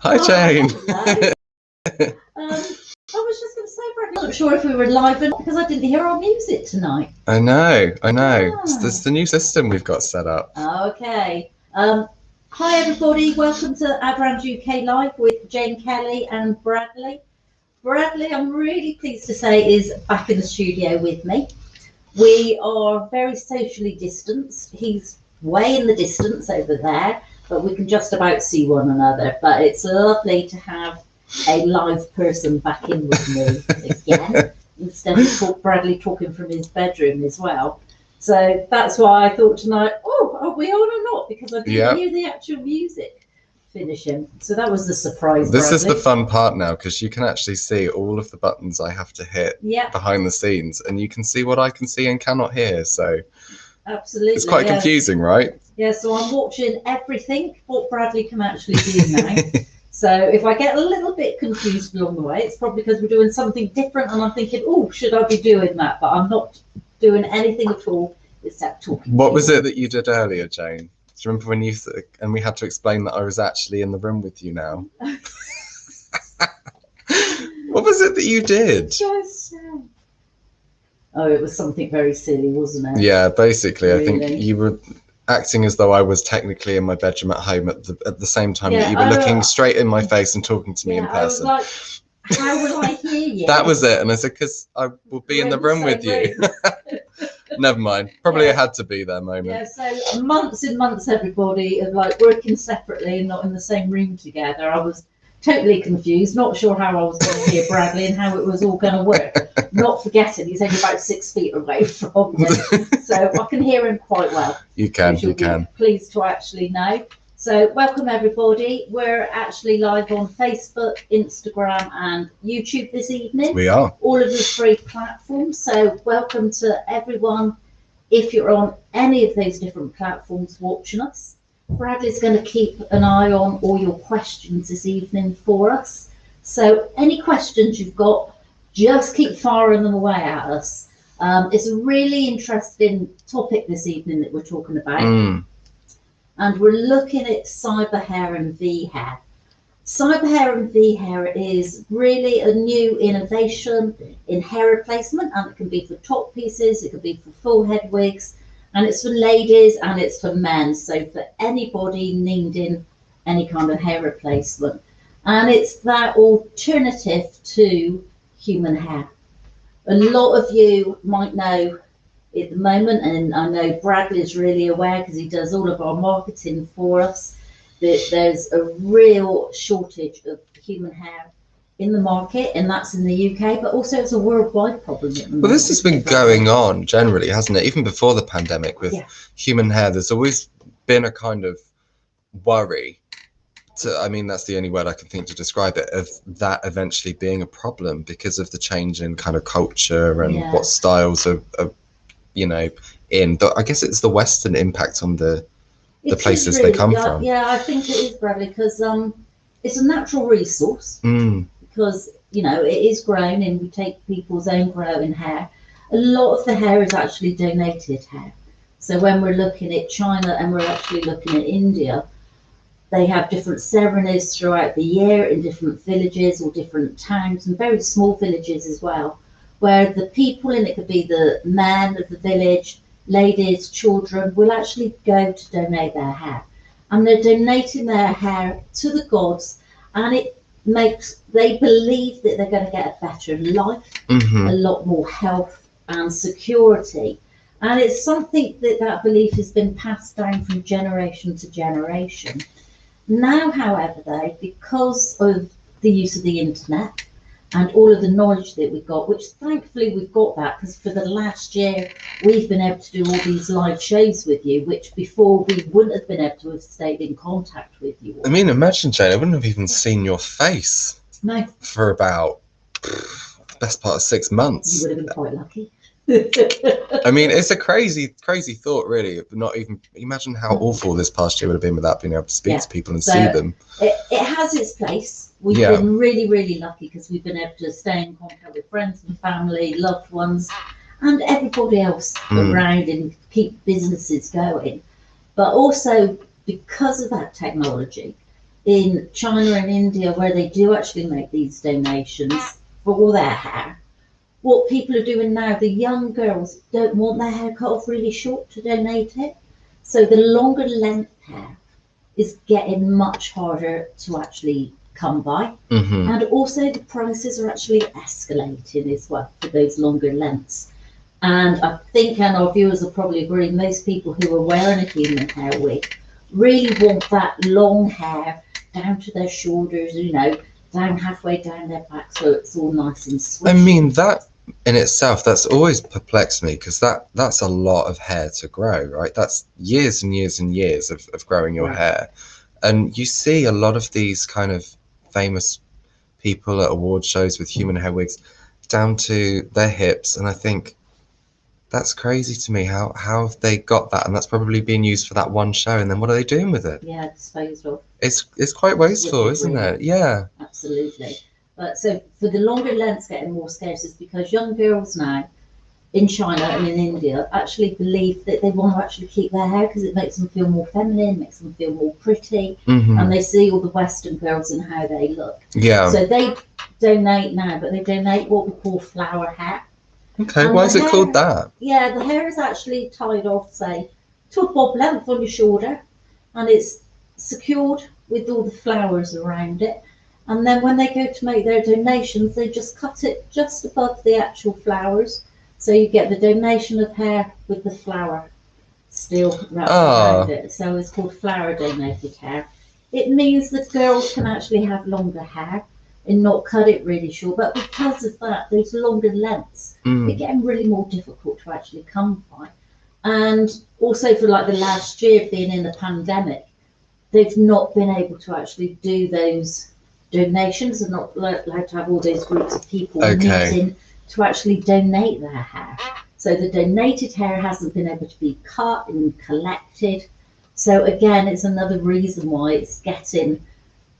Hi, Jane. Hello. I was just going to say, Bradley, I'm not sure if we were live or not because I didn't hear our music tonight. I know. Ah. It's the new system we've got set up. Okay. Hi, everybody. Welcome to Aderans UK Live with Jane Kelly and Bradley. Bradley, I'm really pleased to say, is back in the studio with me. We are very socially distanced. He's way in the distance over there, but we can just about see one another. But it's lovely to have a live person back in with me again, instead of Bradley talking from his bedroom as well. So that's why I thought tonight, oh, are we on or not? Because I didn't hear the actual music finishing. So that was the surprise. This is Bradley. the fun part now, because you can actually see all of the buttons I have to hit behind the scenes, and you can see what I can see and cannot hear. So absolutely, it's quite confusing, right? Yeah, so I'm watching everything what Bradley can actually do now. So if I get a little bit confused along the way, it's probably because we're doing something different and I'm thinking, oh, should I be doing that? But I'm not doing anything at all except talking. What was it that you did earlier, Jane? Do you remember when and we had to explain that I was actually in the room with you now? What was it that you did? Oh, it was something very silly, wasn't it? Yeah, basically, really? I think you were acting as though I was technically in my bedroom at home at the same time that you were looking straight in my face and talking to me in person. I was like, how will I hear you? That was it. And I said, because I will be in the room with you. Never mind. Probably I had to be there moment. Yeah, so months and months, everybody, of like working separately and not in the same room together. I was totally confused, not sure how I was going to hear Bradley and how it was all going to work. Not forgetting he's only about 6 feet away from me, so I can hear him quite well. You can. Pleased to actually know. So welcome everybody. We're actually live on Facebook, Instagram, and YouTube this evening. We are. All of the 3 platforms. So welcome to everyone. If you're on any of those different platforms watching us, Bradley's going to keep an eye on all your questions this evening for us. So any questions you've got, just keep firing them away at us. It's a really interesting topic this evening that we're talking about. And we're looking at cyber hair and V hair. Cyber hair and V hair is really a new innovation in hair replacement, and it can be for top pieces, it can be for full head wigs, and it's for ladies and it's for men. So for anybody needing any kind of hair replacement. And it's that alternative to human hair. A lot of you might know at the moment, and I know Bradley's really aware because he does all of our marketing for us, that there's a real shortage of human hair in the market, and that's in the UK, but also it's a worldwide problem at the moment. Well, this has been going on generally, hasn't it? Even before the pandemic with human hair, there's always been a kind of worry. I mean, that's the only word I can think to describe it, of that eventually being a problem because of the change in kind of culture and what styles are in. But I guess it's the Western impact on the places they come from. Yeah, I think it is, Bradley, because it's a natural resource. Because it is grown, and we take people's own growing hair. A lot of the hair is actually donated hair. So when we're looking at China and we're actually looking at India, they have different ceremonies throughout the year in different villages or different towns, and very small villages as well, where the people in it could be the men of the village, ladies, children, will actually go to donate their hair. And they're donating their hair to the gods, and they believe that they're going to get a better life, a lot more health and security. And it's something that belief has been passed down from generation to generation. Now, however, though, because of the use of the internet and all of the knowledge that we've got, which thankfully we've got that, because for the last year we've been able to do all these live shows with you, which before we wouldn't have been able to have stayed in contact with you all. I mean, imagine, Jane, I wouldn't have even seen your face for about the best part of 6 months. You would have been quite lucky. I mean, it's a crazy thought, really. Not even imagine how awful this past year would have been without being able to speak to people and see them. It has its place. We've been really, really lucky because we've been able to stay in contact with friends and family, loved ones, and everybody else around, and keep businesses going. But also because of that technology, in China and India, where they do actually make these donations for all their hair, what people are doing now, the young girls don't want their hair cut off really short to donate it. So the longer length hair is getting much harder to actually come by. Mm-hmm. And also the prices are actually escalating as well for those longer lengths. And I think, and our viewers will probably agree, most people who are wearing a human hair wig really want that long hair down to their shoulders, you know, down halfway down their back, so it's all nice and swishy. I mean, that in itself, that's always perplexed me, because that's a lot of hair to grow, right? That's years and years and years of growing your hair. And you see a lot of these kind of famous people at award shows with human hair wigs down to their hips, and I think that's crazy to me. How have they got that? And that's probably being used for that one show, and then what are they doing with it? Yeah, disposed of. It's quite wasteful, isn't it? Yeah. Absolutely. But so for the longer lengths getting more scarce is because young girls now in China and in India actually believe that they want to actually keep their hair because it makes them feel more feminine, makes them feel more pretty, and they see all the Western girls and how they look. Yeah. So they donate now, but they donate what we call flower hair. Okay, and why is it called that? Yeah, the hair is actually tied off, say, to a bob length on your shoulder, and it's secured with all the flowers around it. And then when they go to make their donations, they just cut it just above the actual flowers. So you get the donation of hair with the flower still wrapped around it. So it's called flower donated hair. It means that girls can actually have longer hair and not cut it really short. But because of that, those longer lengths, they're getting really more difficult to actually come by. And also for like the last year being in the pandemic, they've not been able to actually do those donations and not allowed to have all those groups of people meeting to actually donate their hair. So the donated hair hasn't been able to be cut and collected. So again, it's another reason why it's getting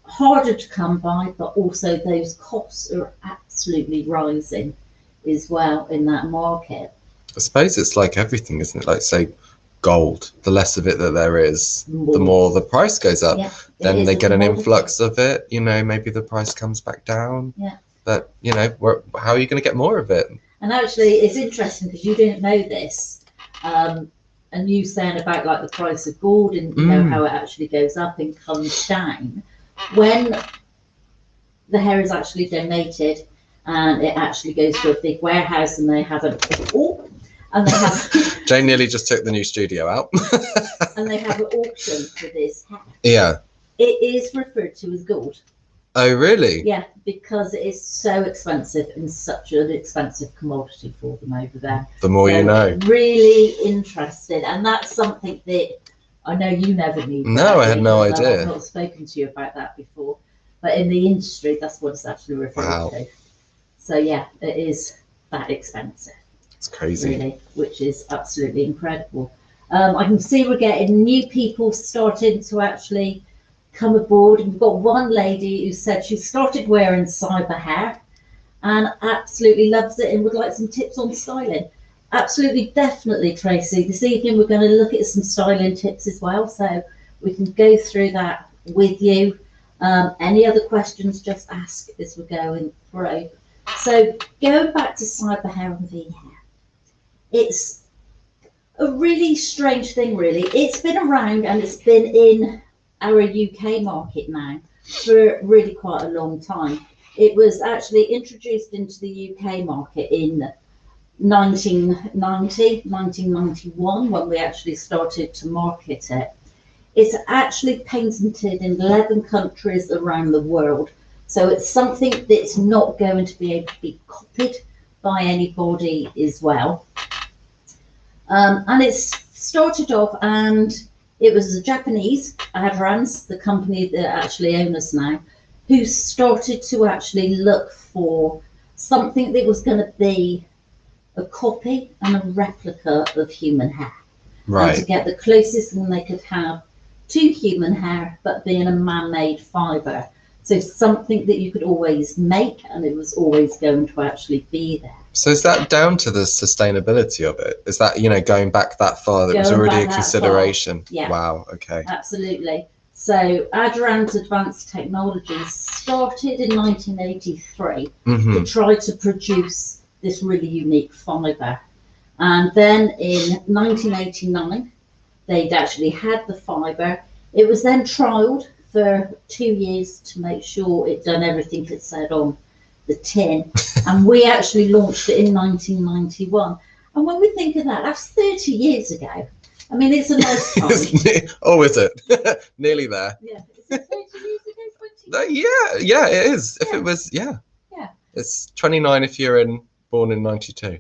harder to come by, but also those costs are absolutely rising as well in that market. I suppose it's like everything, isn't it? Like, say, gold, the less of it that there is, the more the price goes up. Yeah, then they get an influx of it, you know, maybe the price comes back down. Yeah. But, you know, how are you going to get more of it? And actually, it's interesting because you didn't know this. And you saying about like the price of gold and you know how it actually goes up and comes down. When the hair is actually donated and it actually goes to a big warehouse and they have Jane nearly just took the new studio out. and they have an auction for this hair. Yeah. It is referred to as gold. Oh, really? Yeah, because it is so expensive and such an expensive commodity for them over there. The more you know. Really interested. And that's something that I know you never knew. No, I had no idea. I've not spoken to you about that before. But in the industry, that's what it's actually referred to. So, yeah, it is that expensive. It's crazy. Really, which is absolutely incredible. I can see we're getting new people starting to actually come aboard. And we've got one lady who said she started wearing cyber hair and absolutely loves it and would like some tips on styling. Absolutely, definitely, Tracy. This evening we're going to look at some styling tips as well, so we can go through that with you. Any other questions, just ask as we're going through. So going back to cyber hair and V hair, it's a really strange thing, really. It's been around and it's been in our UK market now for really quite a long time. It was actually introduced into the UK market in 1991 when we actually started to market it. It's actually patented in 11 countries around the world. So it's something that's not going to be able to be copied by anybody as well. And it's started off and it was the Japanese, Aderans, the company that actually own us now, who started to actually look for something that was going to be a copy and a replica of human hair. Right. And to get the closest thing they could have to human hair, but being a man-made fibre. So something that you could always make and it was always going to actually be there. So is that down to the sustainability of it? Is that, you know, going back that far, that was already a consideration? Yeah. Wow, okay. Absolutely. So Aderans Advanced Technologies started in 1983 to try to produce this really unique fibre. And then in 1989, they'd actually had the fibre. It was then trialled for 2 years to make sure it done everything it said on the tin. And we actually launched it in 1991. And when we think of that, that's 30 years ago. I mean, it's a nice time. Oh, is it? Nearly there. Yeah. Is it 30 years ago? 20 years? Yeah, it is. If it was, Yeah. It's 29 if you're born in 92.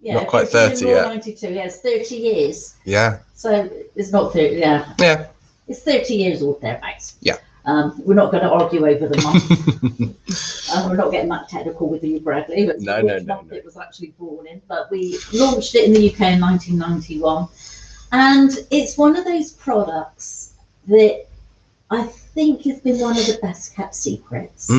Yeah, not quite 30 yet. 92, yeah, it's 30 years. Yeah. So it's not 30, yeah. Yeah. It's 30 years old thereabouts. Yeah. We're not going to argue over the month. We're not getting that technical with you, Bradley. But No. It was actually born in, but we launched it in the UK in 1991, and it's one of those products that I think has been one of the best kept secrets.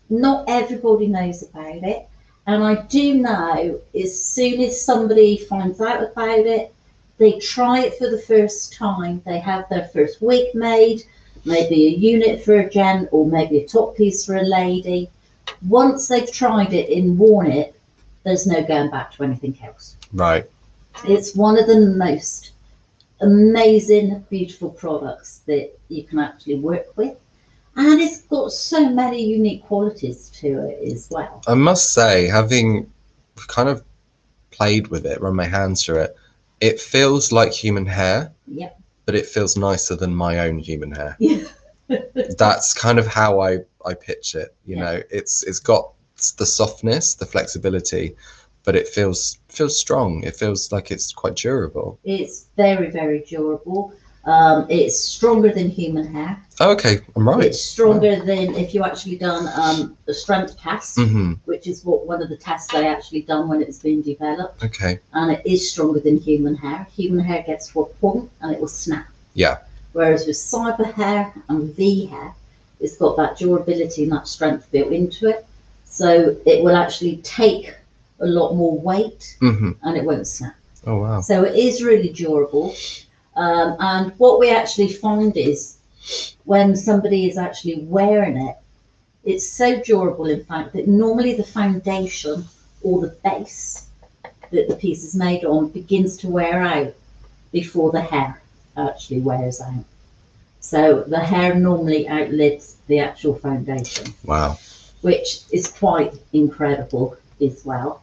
Not everybody knows about it, and I do know as soon as somebody finds out about it, they try it for the first time, they have their first wig made, maybe a unit for a gent or maybe a top piece for a lady. Once they've tried it and worn it, there's no going back to anything else. Right. It's one of the most amazing, beautiful products that you can actually work with. And it's got so many unique qualities to it as well. I must say, having kind of played with it, run my hands through it, it feels like human hair. Yep. But it feels nicer than my own human hair. Yeah. That's kind of how I pitch it. You know, it's got the softness, the flexibility, but it feels strong. It feels like it's quite durable. It's very, very durable. It's stronger than human hair. Oh, okay, I'm right. It's stronger than if you actually done a strength test, which is what one of the tests they actually done when it was being developed. Okay. And it is stronger than human hair. Human hair gets to a point and it will snap. Yeah. Whereas with cyber hair and V hair, it's got that durability and that strength built into it. So it will actually take a lot more weight and it won't snap. Oh, wow. So it is really durable. And what we actually find is when somebody is actually wearing it, it's so durable, in fact, that normally the foundation or the base that the piece is made on begins to wear out before the hair actually wears out. So the hair normally outlives the actual foundation. Wow. Which is quite incredible as well.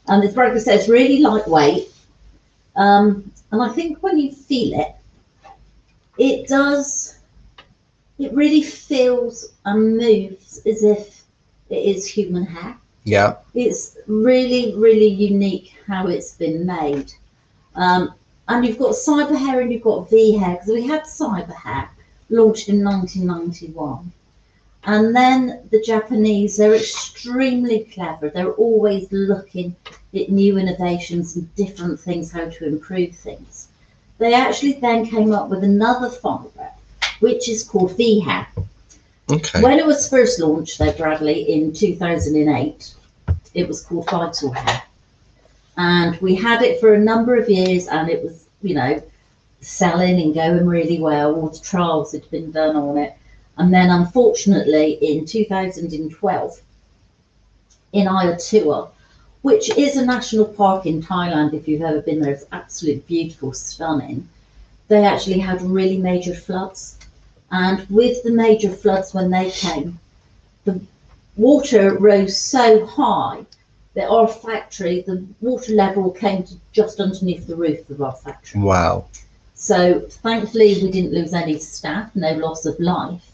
And as Bradley says, it's really lightweight. And I think when you feel it, it really feels and moves as if it is human hair. Yeah. It's really, really unique how it's been made. And you've got cyber hair and you've got V hair, because we had cyber hair launched in 1991. And then the Japanese, they're extremely clever. They're always looking at new innovations and different things, how to improve things. They actually then came up with another fibre, which is called V hair. Okay. When it was first launched, though, Bradley, in 2008, it was called Vital Hair. And we had it for a number of years, and it was, you know, selling and going really well. All the trials had been done on it. And then, unfortunately, in 2012, in Ayutthaya, which is a national park in Thailand, if you've ever been there, it's absolutely beautiful, stunning. They actually had really major floods. And with the major floods, when they came, the water rose so high that our factory, the water level came to just underneath the roof of our factory. Wow. So thankfully, we didn't lose any staff, no loss of life.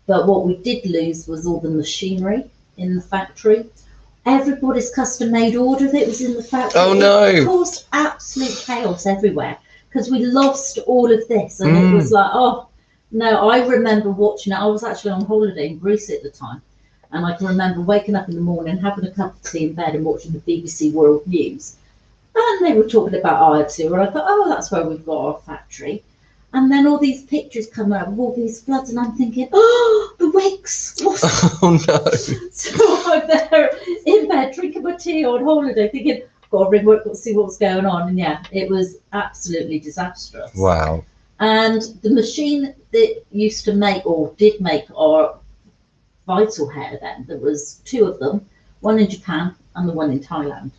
But what we did lose was all the machinery in the factory. Everybody's custom-made order that was in the factory. Oh, no. It caused absolute chaos everywhere because we lost all of this. And it was like, oh, no, I remember watching it. I was actually on holiday in Greece at the time. And I can remember waking up in the morning, having a cup of tea in bed and watching the BBC World News. And they were talking about Ayutthaya. And I thought, oh, that's where we've got our factory. And then all these pictures come out of all these floods, and I'm thinking, oh, the wigs. Oh, no. So I'm there in bed drinking my tea on holiday thinking, got to ring work, got to see what's going on. And yeah, it was absolutely disastrous. Wow. And the machine that used to make or did make our vital hair then, there was two of them, one in Japan and the one in Thailand.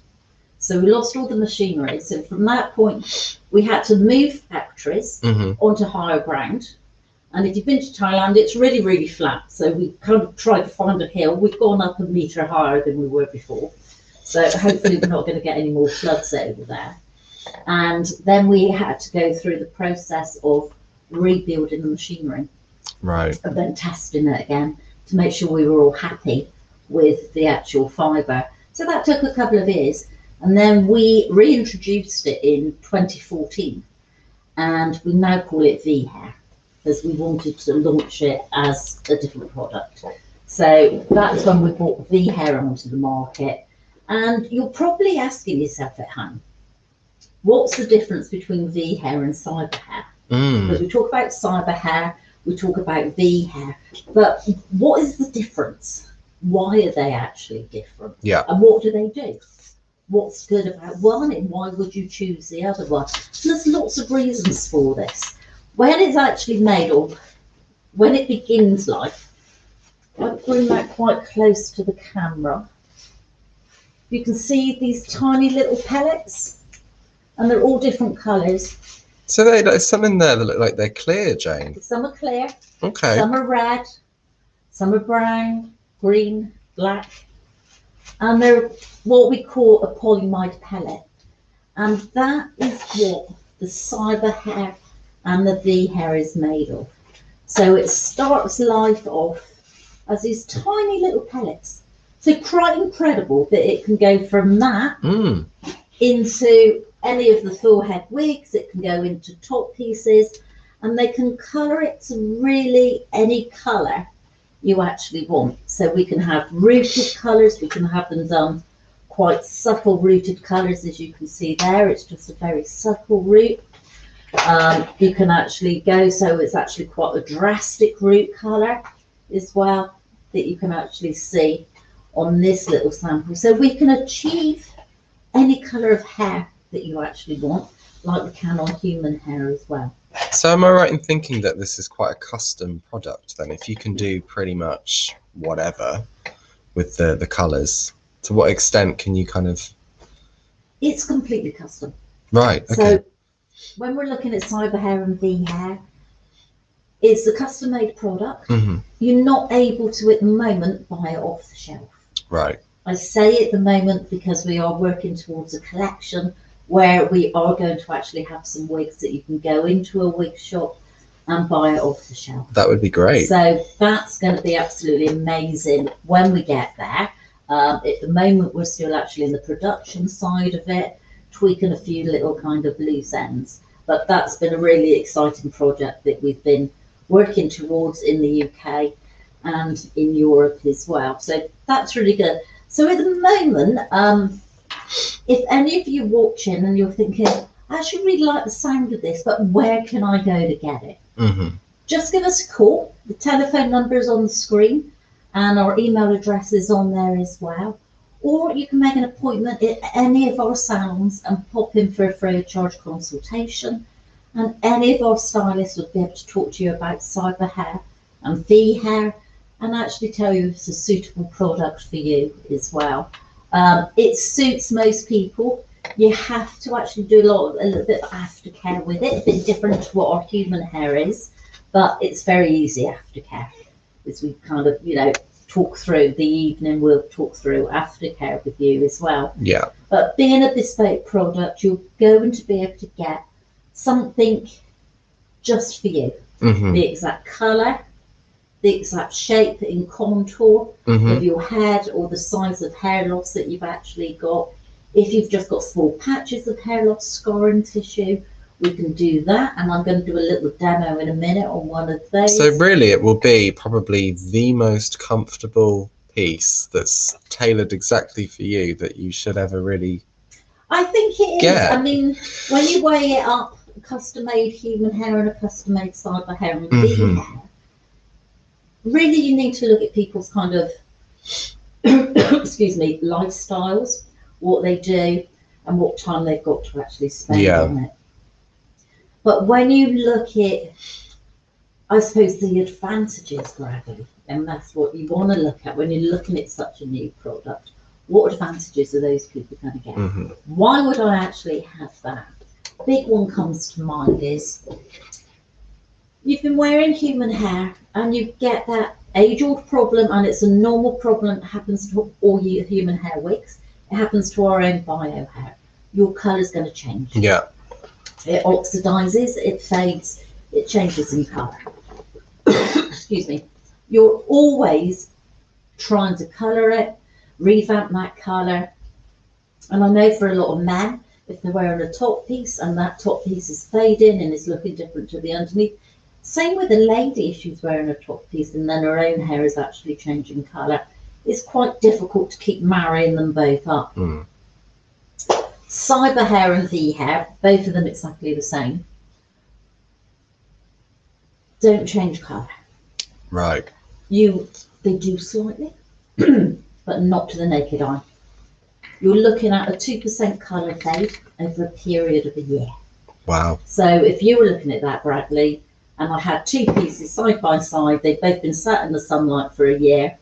So we lost all the machinery. So from that point, we had to move factories onto higher ground. And if you've been to Thailand, it's really, really flat. So we kind of tried to find a hill. We've gone up a metre higher than we were before. So hopefully we're not going to get any more floods over there. And then we had to go through the process of rebuilding the machinery. Right. And then testing it again to make sure we were all happy with the actual fibre. So that took a couple of years. And then we reintroduced it in 2014. And we now call it V-Hair, because we wanted to launch it as a different product. So that's when we brought V-Hair onto the market. And you're probably asking yourself at home, what's the difference between V-Hair and cyber hair? Because we talk about cyber hair, we talk about V-Hair, but what is the difference? Why are they actually different? Yeah. And what do they do? What's good about one and why would you choose the other one? And there's lots of reasons for this. When it's actually made, or when it begins life, I'll bring that quite close to the camera. You can see these tiny little pellets, and they're all different colours. So there's some in there that look like they're clear, Jane. Some are clear, Okay. some are red, some are brown, green, black, and they're what we call a polyamide pellet. And that is what the cyber hair and the V-Hair is made of. So it starts life off as these tiny little pellets. So quite incredible that it can go from that into any of the full head wigs, it can go into top pieces, and they can colour it to really any colour you actually want. So we can have rooted colours, we can have them done quite subtle rooted colours, as you can see there. It's just a very subtle root. You can actually go, so it's actually quite a drastic root colour as well that you can actually see on this little sample. So we can achieve any colour of hair that you actually want, like we can on human hair as well. So am I right in thinking that this is quite a custom product then? If you can do pretty much whatever with the colours, to what extent can you kind of... It's completely custom. Right, okay. So when we're looking at cyber hair and V-Hair, it's a custom made product. You're not able to at the moment buy it off the shelf. Right. I say at the moment because we are working towards a collection where we are going to actually have some wigs that you can go into a wig shop and buy it off the shelf. That would be great. So that's going to be absolutely amazing when we get there. At the moment, we're still actually in the production side of it, tweaking a few little kind of loose ends. But that's been a really exciting project that we've been working towards in the UK and in Europe as well. So that's really good. So at the moment, if any of you watching and you're thinking, I actually really like the sound of this, but where can I go to get it? Just give us a call. The telephone number is on the screen and our email address is on there as well. Or you can make an appointment at any of our salons and pop in for a free of charge consultation. And any of our stylists would be able to talk to you about cyber hair and V-Hair and actually tell you if it's a suitable product for you as well. It suits most people. You have to actually do a little bit of aftercare with it, a bit different to what our human hair is, but it's very easy aftercare. As we kind of, talk through the evening, we'll talk through aftercare with you as well. Yeah. But being a bespoke product, you're going to be able to get something just for you. The exact colour, the exact shape and contour of your head, or the size of hair loss that you've actually got. If you've just got small patches of hair loss, scarring tissue, we can do that. And I'm going to do a little demo in a minute on one of those. So really it will be probably the most comfortable piece that's tailored exactly for you that you should ever really I think it is. get. I mean, when you weigh it up, custom made human hair and a custom made cyber hair and V-Hair, really you need to look at people's kind of excuse me, lifestyles, what they do and what time they've got to actually spend on it. But when you look at, I suppose, the advantages, Bradley, and that's what you want to look at when you're looking at such a new product. What advantages are those people going to get? Why would I actually have that? Big one comes to mind is you've been wearing human hair and you get that age-old problem, and it's a normal problem. It happens to all your human hair wigs. It happens to our own bio hair. Your colour's going to change. Yeah. It oxidizes, it fades, it changes in colour. Excuse me. You're always trying to colour it, revamp that colour. And I know for a lot of men, if they're wearing a top piece and that top piece is fading and is looking different to the underneath, same with a lady if she's wearing a top piece and then her own hair is actually changing colour, it's quite difficult to keep marrying them both up. Cyber hair and V hair, both of them exactly the same. Don't change colour. Right. They do slightly, but not to the naked eye. You're looking at a 2% colour fade over a period of a year. Wow. So if you were looking at that, Bradley, and I had two pieces side by side, they've both been sat in the sunlight for a year,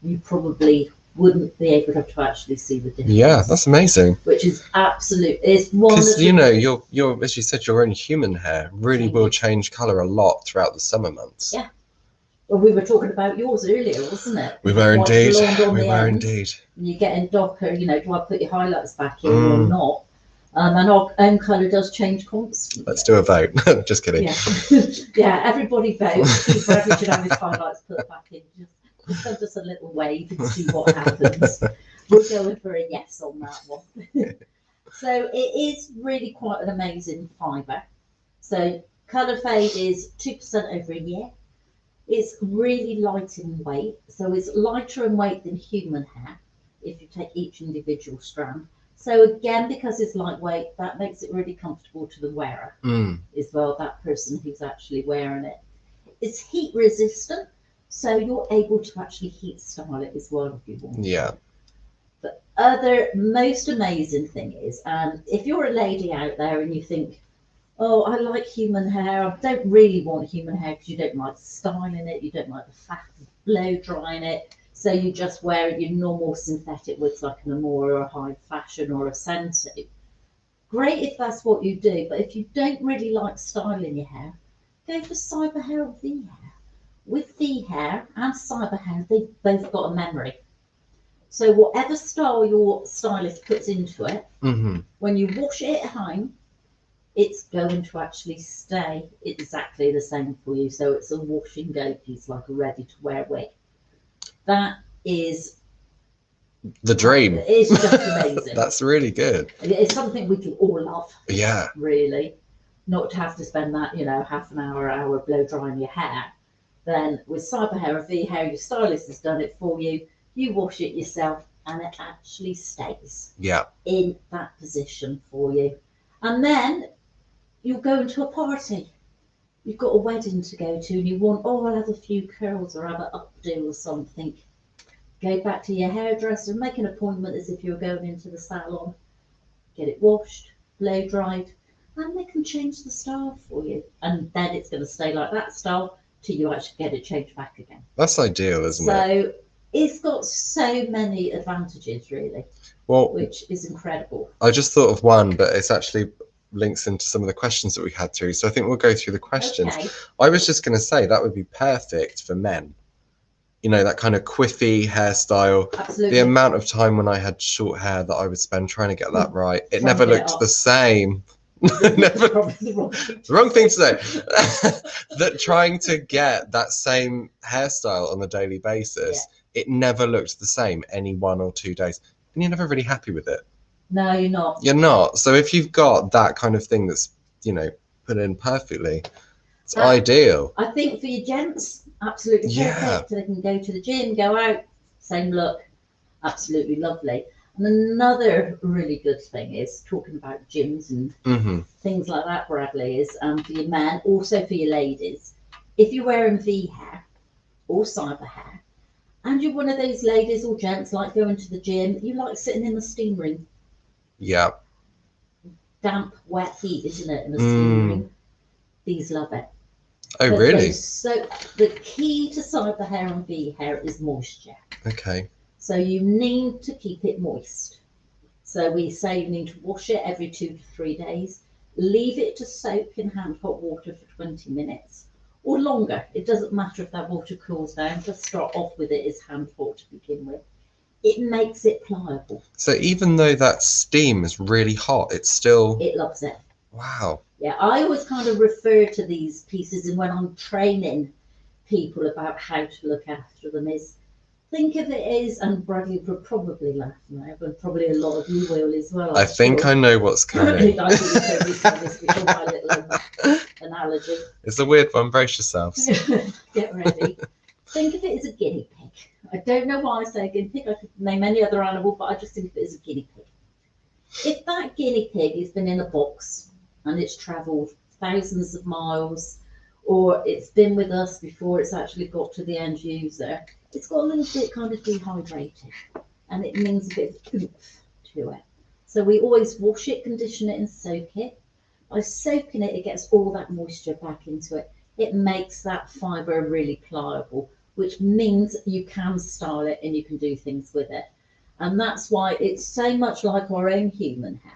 you probably wouldn't be able to actually see the difference. Yeah, that's amazing. Which is absolute. It's one because you know your as you said, your own human hair really will change colour a lot throughout the summer months. Yeah. Well, we were talking about yours earlier, wasn't it? We were indeed. We were indeed. You're getting darker. You know, do I put your highlights back in or not? And our own colour does change constantly. Let's do a vote. Just kidding. Yeah, yeah. Everybody vote. Bradley should have his highlights put back in. Just send us a little wave and see what happens. We're going for a yes on that one. So it is really quite an amazing fibre. So colour fade is 2% over a year. It's really light in weight, so it's lighter in weight than human hair if you take each individual strand. So again, because it's lightweight, that makes it really comfortable to the wearer as well, that person who's actually wearing it. It's heat resistant, so you're able to actually heat style it as well if you want. Yeah. The other most amazing thing is, if you're a lady out there and you think, oh, I like human hair, I don't really want human hair because you don't like styling it, you don't like the fact of blow drying it, so you just wear your normal synthetic wigs like an Amore or a High Fashion or a Sensu. Great if that's what you do, but if you don't really like styling your hair, go for cyber hair or V hair. With V hair and cyber hair, they've both got a memory. So whatever style your stylist puts into it, when you wash it at home, it's going to actually stay exactly the same for you. So it's a wash and go piece, like a ready to wear wig. That is the dream. It's just amazing. That's really good. It's something we can all love. Yeah. Really. Not to have to spend that, half an hour blow drying your hair. Then with cyber hair or V hair, your stylist has done it for you. You wash it yourself and it actually stays in that position for you. And then you're going to a party. You've got a wedding to go to and you want, I'll have a few curls or have an updo or something. Go back to your hairdresser, make an appointment as if you're going into the salon. Get it washed, blow dried, and they can change the style for you. And then it's going to stay like that style till you actually get it changed back again. That's ideal, isn't it? So it's got so many advantages, really, which is incredible. I just thought of one, but it's actually links into some of the questions that we had through. So I think we'll go through the questions. Okay. I was just going to say that would be perfect for men. That kind of quiffy hairstyle. Absolutely. The amount of time when I had short hair that I would spend trying to get that right. It never looked the same. Wrong thing to say. That trying to get that same hairstyle on a daily basis, it never looked the same any 1 or 2 days. And you're never really happy with it. No, you're not. You're not. So if you've got that kind of thing that's, put in perfectly, it's ideal. I think for your gents, absolutely perfect. Yeah. So they can go to the gym, go out, same look, absolutely lovely. And another really good thing is talking about gyms and things like that, Bradley, is for your men, also for your ladies. If you're wearing V hair or cyber hair, and you're one of those ladies or gents like going to the gym, you like sitting in the steam room. Yeah. Damp, wet heat, isn't it, in the steam room? These love it. Oh, But really? So the key to cyber hair and bee hair is moisture. Okay. So you need to keep it moist. So we say you need to wash it every 2 to 3 days. Leave it to soak in hand hot water for 20 minutes or longer. It doesn't matter if that water cools down. Just start off with it as hand hot to begin with. It makes it pliable. So even though that steam is really hot, it's still... It loves it. Wow. Yeah, I always kind of refer to these pieces, and when I'm training people about how to look after them, is think of it as, and Bradley would probably laugh now, but probably a lot of you will as well. I think I know what's coming. I think you totally saw this before my little analogy. It's a weird one. Brace yourselves. Get ready. Think of it as a guinea pig. I don't know why I say guinea pig. I could name any other animal, but I just think of it as a guinea pig. If that guinea pig has been in a box and it's travelled thousands of miles, or it's been with us before it's actually got to the end user, it's got a little bit kind of dehydrated, and it means a bit of oomph to it. So we always wash it, condition it, and soak it. By soaking it, it gets all that moisture back into it. It makes that fibre really pliable, which means you can style it and you can do things with it. And that's why it's so much like our own human hair.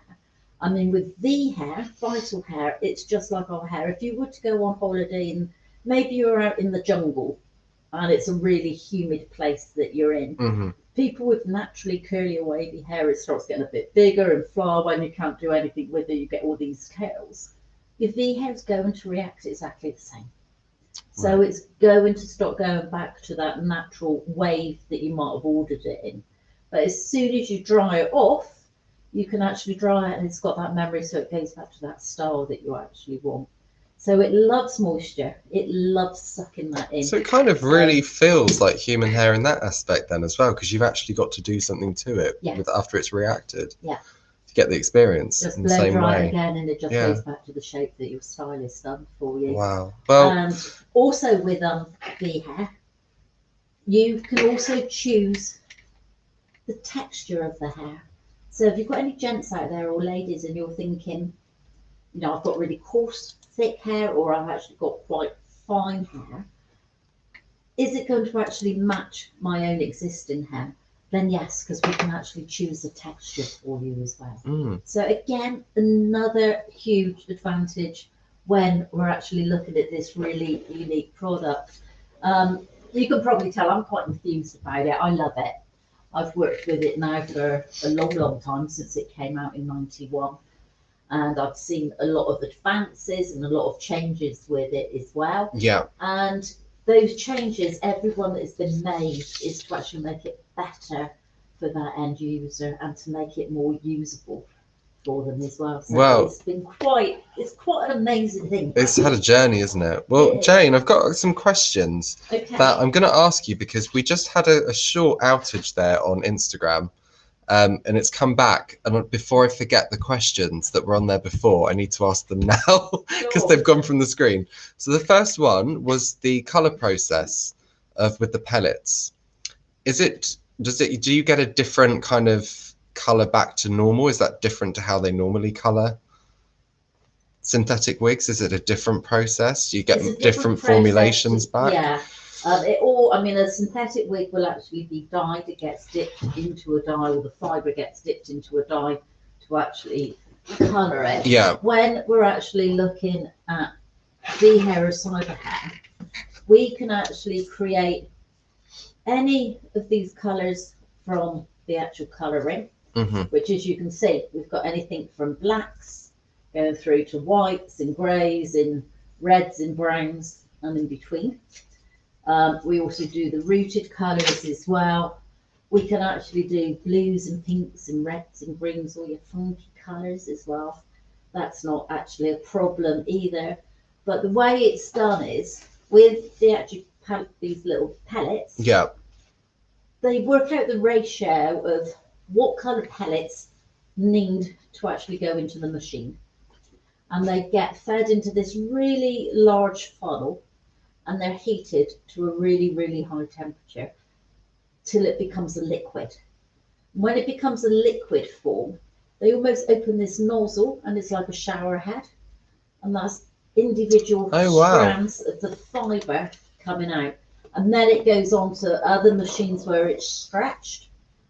I mean, with the hair, vital hair, it's just like our hair. If you were to go on holiday and maybe you're out in the jungle and it's a really humid place that you're in, people with naturally curly or wavy hair, it starts getting a bit bigger and flower, and you can't do anything with it. You get all these curls. Your V hair is going to react exactly the same. So it's going to start going back to that natural wave that you might have ordered it in. But as soon as you dry it off, you can actually dry it and it's got that memory, so it goes back to that style that you actually want. So it loves moisture. It loves sucking that in. So it kind of really feels like human hair in that aspect then as well, because you've actually got to do something to it after it's reacted. Yeah. To get the experience just in the same dry way. It again, and it just goes back to the shape that your stylist done for you. Wow. Well, and also with bee hair, you can also choose the texture of the hair. So if you've got any gents out there or ladies and you're thinking, you know, I've got really coarse, thick hair, or I've actually got quite fine hair, is it going to actually match my own existing hair? Then yes, because we can actually choose the texture for you as well. So again, another huge advantage when we're actually looking at this really unique product. You can probably tell I'm quite enthused about it. I love it. I've worked with it now for a long time, since it came out in '91. And I've seen a lot of advances and a lot of changes with it as well. Yeah. And those changes, everyone that has been made, is to actually make it better for that end user and to make it more usable for them as well. So it's quite an amazing thing. It's had a journey, isn't it? Well, Jane, I've got some questions that I'm going to ask you, because we just had a short outage there on Instagram. And it's come back, and before I forget the questions that were on there before, I need to ask them now because they've gone from the screen. So the first one was the color process with the pellets. Do you get a different kind of color back to normal? Is that different to how they normally color synthetic wigs? Is it a different process? Do you get different formulations back? Yeah. A synthetic wig will actually be dyed. It gets dipped into a dye, or the fibre gets dipped into a dye to actually colour it. Yeah. When we're actually looking at bee hair or cyber hair, we can actually create any of these colours from the actual colouring, which, as you can see, we've got anything from blacks going through to whites and greys and reds and browns and in between. We also do the rooted colours as well. We can actually do blues and pinks and reds and greens, all your funky colours as well. That's not actually a problem either. But the way it's done is with the actual these little pellets. Yeah. They work out the ratio of what colour pellets need to actually go into the machine. And they get fed into this really large funnel, and they're heated to a really high temperature till it becomes a liquid. When it becomes a liquid form, they almost open this nozzle, and it's like a shower head, and that's individual strands of the fibre coming out. And then it goes on to other machines where it's stretched,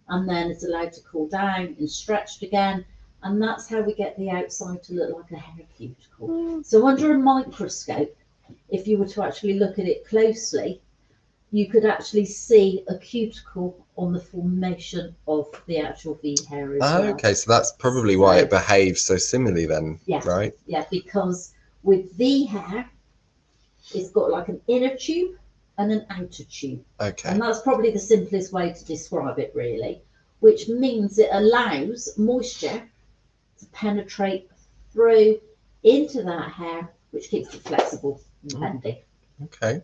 and then it's allowed to cool down and stretched again. And that's how we get the outside to look like a hair cuticle. So under a microscope, if you were to actually look at it closely, you could actually see a cuticle on the formation of the actual V hair as well. Okay, so that's probably why it behaves so similarly then, right? Yeah, because with V hair, it's got like an inner tube and an outer tube. Okay. And that's probably the simplest way to describe it, really, which means it allows moisture to penetrate through into that hair, which keeps it flexible and bendy. Okay.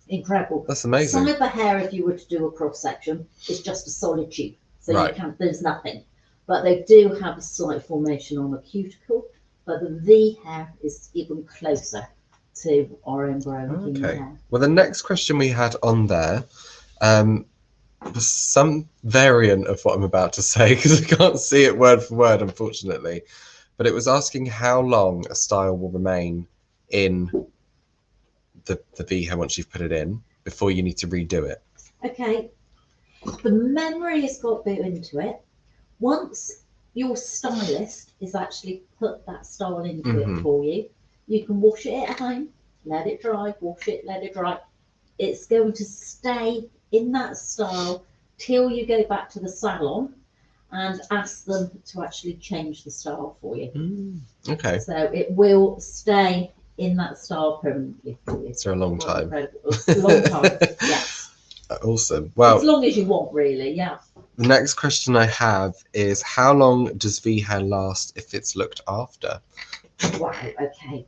Incredible. That's amazing. Some of the hair, if you were to do a cross section, is just a solid tube. So you can't, there's nothing. But they do have a slight formation on a cuticle, but the V hair is even closer to our own grown human hair. Well, the next question we had on there was some variant of what I'm about to say, because I can't see it word for word, unfortunately. But it was asking how long a style will remain in the V hair once you've put it in before you need to redo it. Okay, the memory has got built into it. Once your stylist has actually put that style into it for you, you can wash it at home, let it dry, wash it, let it dry. It's going to stay in that style till you go back to the salon and ask them to actually change the style for you. Okay. So it will stay in that style permanently for you. So a long time. A long time, yes. Awesome. Well, as long as you want, really, yeah. The next question I have is, how long does V hair last if it's looked after? Wow, okay.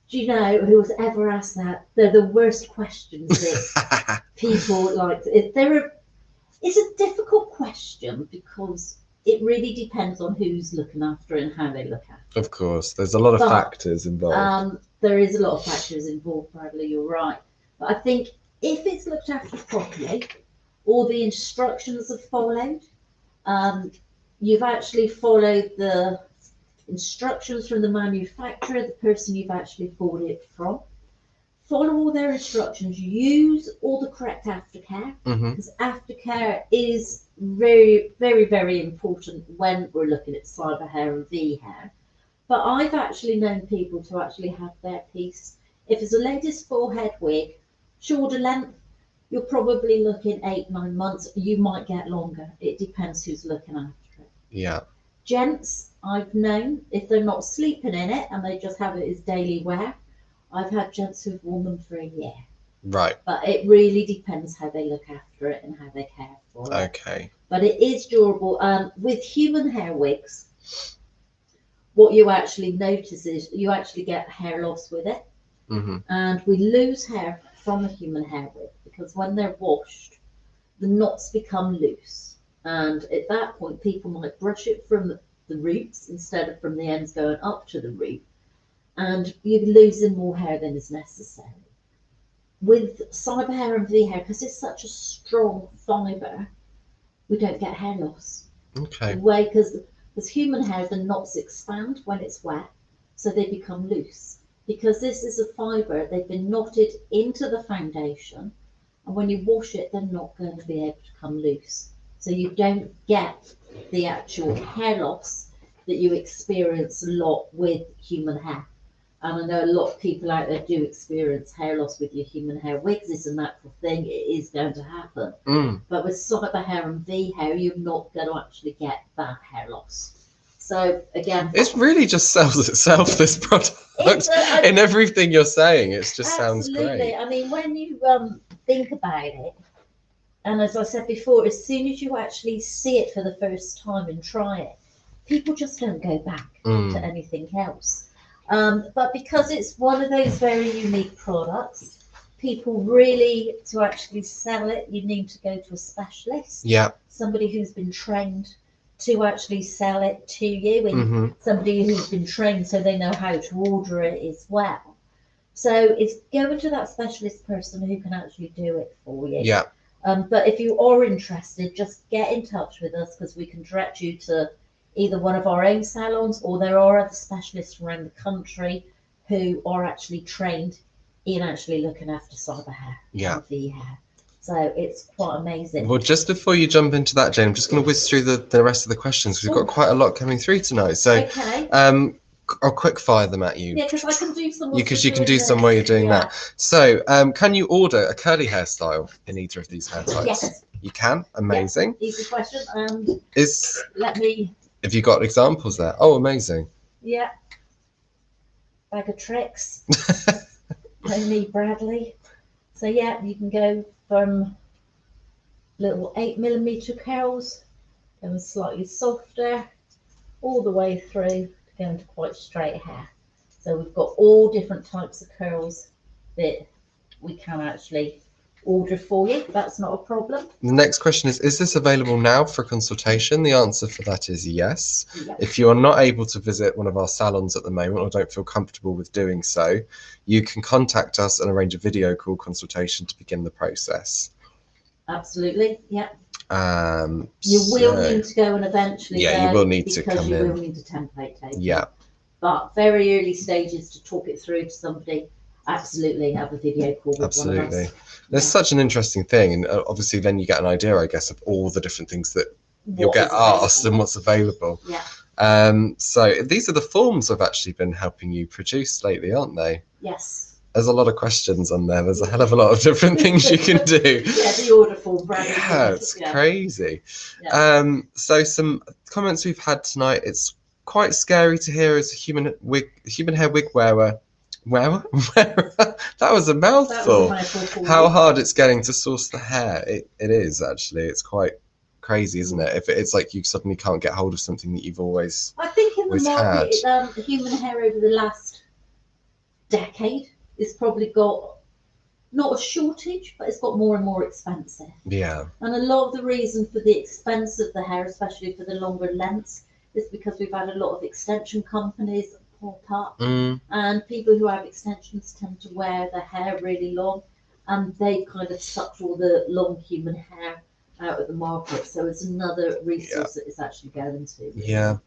Do you know who's ever asked that? They're the worst questions that people like. It's a difficult question because it really depends on who's looking after it and how they look after it. Of course, there's a lot of factors involved. There is a lot of factors involved, Bradley, you're right. But I think if it's looked after properly, all the instructions are followed, you've actually followed the instructions from the manufacturer, the person you've actually bought it from. Follow all their instructions, use all the correct aftercare, because aftercare is very, very, very important when we're looking at cyber hair and V hair. But I've actually known people to actually have their piece. If it's a lady's forehead wig, shoulder length, you're probably looking 8-9 months. You might get longer. It depends who's looking after it. Yeah. Gents, I've known, if they're not sleeping in it and they just have it as daily wear, I've had gents who've worn them for a year. Right. But it really depends how they look after it and how they care for it. Okay. But it is durable. With human hair wigs, what you actually notice is you actually get hair loss with it. And we lose hair from a human hair wig because when they're washed, the knots become loose. And at that point, people might brush it from the roots instead of from the ends going up to the root. And you're losing more hair than is necessary. With cyber hair and V hair, because it's such a strong fibre, we don't get hair loss. Okay. Because human hair, the knots expand when it's wet, so they become loose. Because this is a fibre, they've been knotted into the foundation, and when you wash it, they're not going to be able to come loose. So you don't get the actual hair loss that you experience a lot with human hair. And I know a lot of people out there do experience hair loss with your human hair wigs. It's a natural thing. It is going to happen. But with cyber hair and V hair, you're not going to actually get that hair loss. So again, it really just sells itself, this product. In everything you're saying, it just sounds great. Absolutely. I mean, when you think about it, and as I said before, as soon as you actually see it for the first time and try it, people just don't go back to anything else. But because it's one of those very unique products, people really, to actually sell it, you need to go to a specialist. Yeah. Somebody who's been trained to actually sell it to you, and somebody who's been trained so they know how to order it as well. So it's going to that specialist person who can actually do it for you. Yeah. But if you are interested, just get in touch with us because we can direct you to either one of our own salons, or there are other specialists around the country who are actually trained in actually looking after cyber hair and V hair. So it's quite amazing. Well, just before you jump into that, Jane, I'm just going to whiz through the rest of the questions. We've got quite a lot coming through tonight. So I'll quick fire them at you. Yeah, because I can do some. Because you can do some while you're doing that. So can you order a curly hairstyle in either of these hair types? Yes. You can. Amazing. Yeah, easy question. Let me. Have you got examples there? Oh, amazing. Yeah. Bag of tricks. Tony Bradley. So yeah, you can go from little 8mm curls, going slightly softer, all the way through to going to quite straight hair. So we've got all different types of curls that we can actually order for you. That's not a problem. The next question is this available now for consultation? The answer for that is yes. Yep. If you are not able to visit one of our salons at the moment or don't feel comfortable with doing so, you can contact us and arrange a video call consultation to begin the process. Absolutely, yeah. You will need to go and eventually you will need to come in. Because you will need a template taken. Yeah. But very early stages to talk it through to somebody, absolutely have a video call with one of us. There's such an interesting thing, and obviously then you get an idea, I guess, of all the different things that you'll get asked and what's available. Yeah. So these are the forms I've actually been helping you produce lately, aren't they? Yes. There's a lot of questions on there. There's a hell of a lot of different things you can do. Yeah, the order form. Yeah, it's crazy. Yeah. So some comments we've had tonight. It's quite scary to hear as a human hair wig wearer. That was a mouthful. How hard it's getting to source the hair. It is actually. It's quite crazy, isn't it? If it's like you suddenly can't get hold of something that you've always. I think in the market, human hair over the last decade, it's probably got not a shortage, but it's got more and more expensive. Yeah. And a lot of the reason for the expense of the hair, especially for the longer lengths, is because we've had a lot of extension companies pop up, and people who have extensions tend to wear their hair really long, and they kind of sucked all the long human hair out of the market. So it's another resource that it's actually going to. Really. Yeah.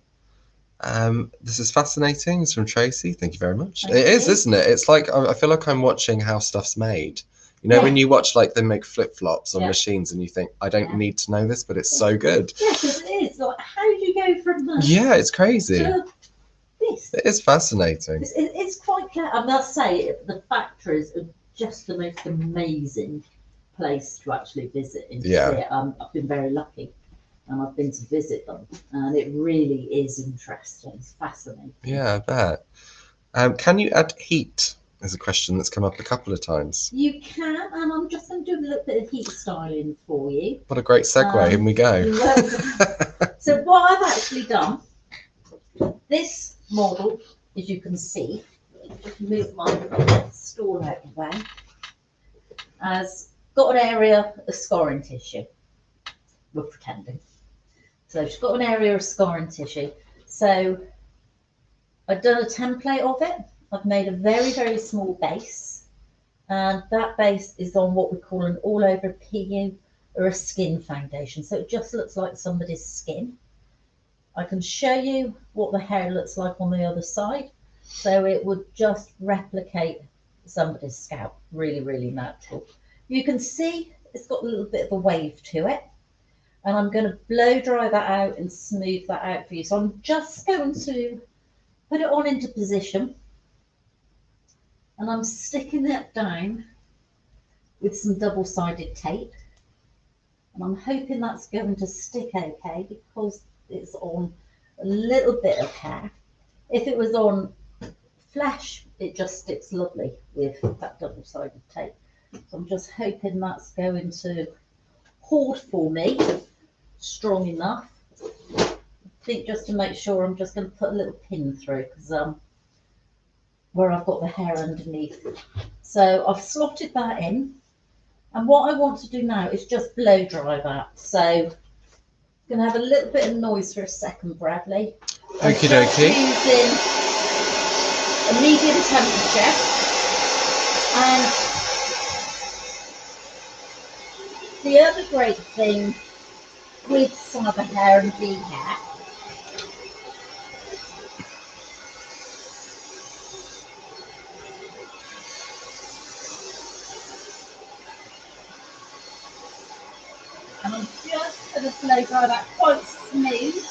This is fascinating. It's from Tracy. Thank you very much. It is, isn't it? It's like I feel like I'm watching how stuff's made. You know, when you watch like them make flip-flops on machines, and you think, I don't need to know this, but it's so good. Yeah, because it is. Like, how do you go from that? Yeah, it's crazy. To this? It is fascinating. It's quite clear. I must say, the factories are just the most amazing place to actually visit and see it. I've been very lucky. And I've been to visit them, and it really is interesting. It's fascinating. Yeah, I bet. Can you add heat? Is a question that's come up a couple of times. You can, and I'm just going to do a little bit of heat styling for you. What a great segue! In we go. So what I've actually done, this model, as you can see, just move my stool out of the way, has got an area of scarring tissue. We're pretending. So she's got an area of scarring tissue. So I've done a template of it. I've made a very, very small base. And that base is on what we call an all-over PU or a skin foundation. So it just looks like somebody's skin. I can show you what the hair looks like on the other side. So it would just replicate somebody's scalp. Really, really natural. You can see it's got a little bit of a wave to it. And I'm going to blow dry that out and smooth that out for you. So I'm just going to put it on into position. And I'm sticking it down with some double-sided tape. And I'm hoping that's going to stick okay because it's on a little bit of hair. If it was on flesh, it just sticks lovely with that double-sided tape. So I'm just hoping that's going to hold for me. Strong enough. I think just to make sure, I'm just going to put a little pin through because where I've got the hair underneath. So I've slotted that in, and what I want to do now is just blow dry that. So I'm going to have a little bit of noise for a second, Bradley. Okie dokie. Using a medium temperature, and the other great thing with cyber hair and V hair And I'm just going to blow dry that quite smooth.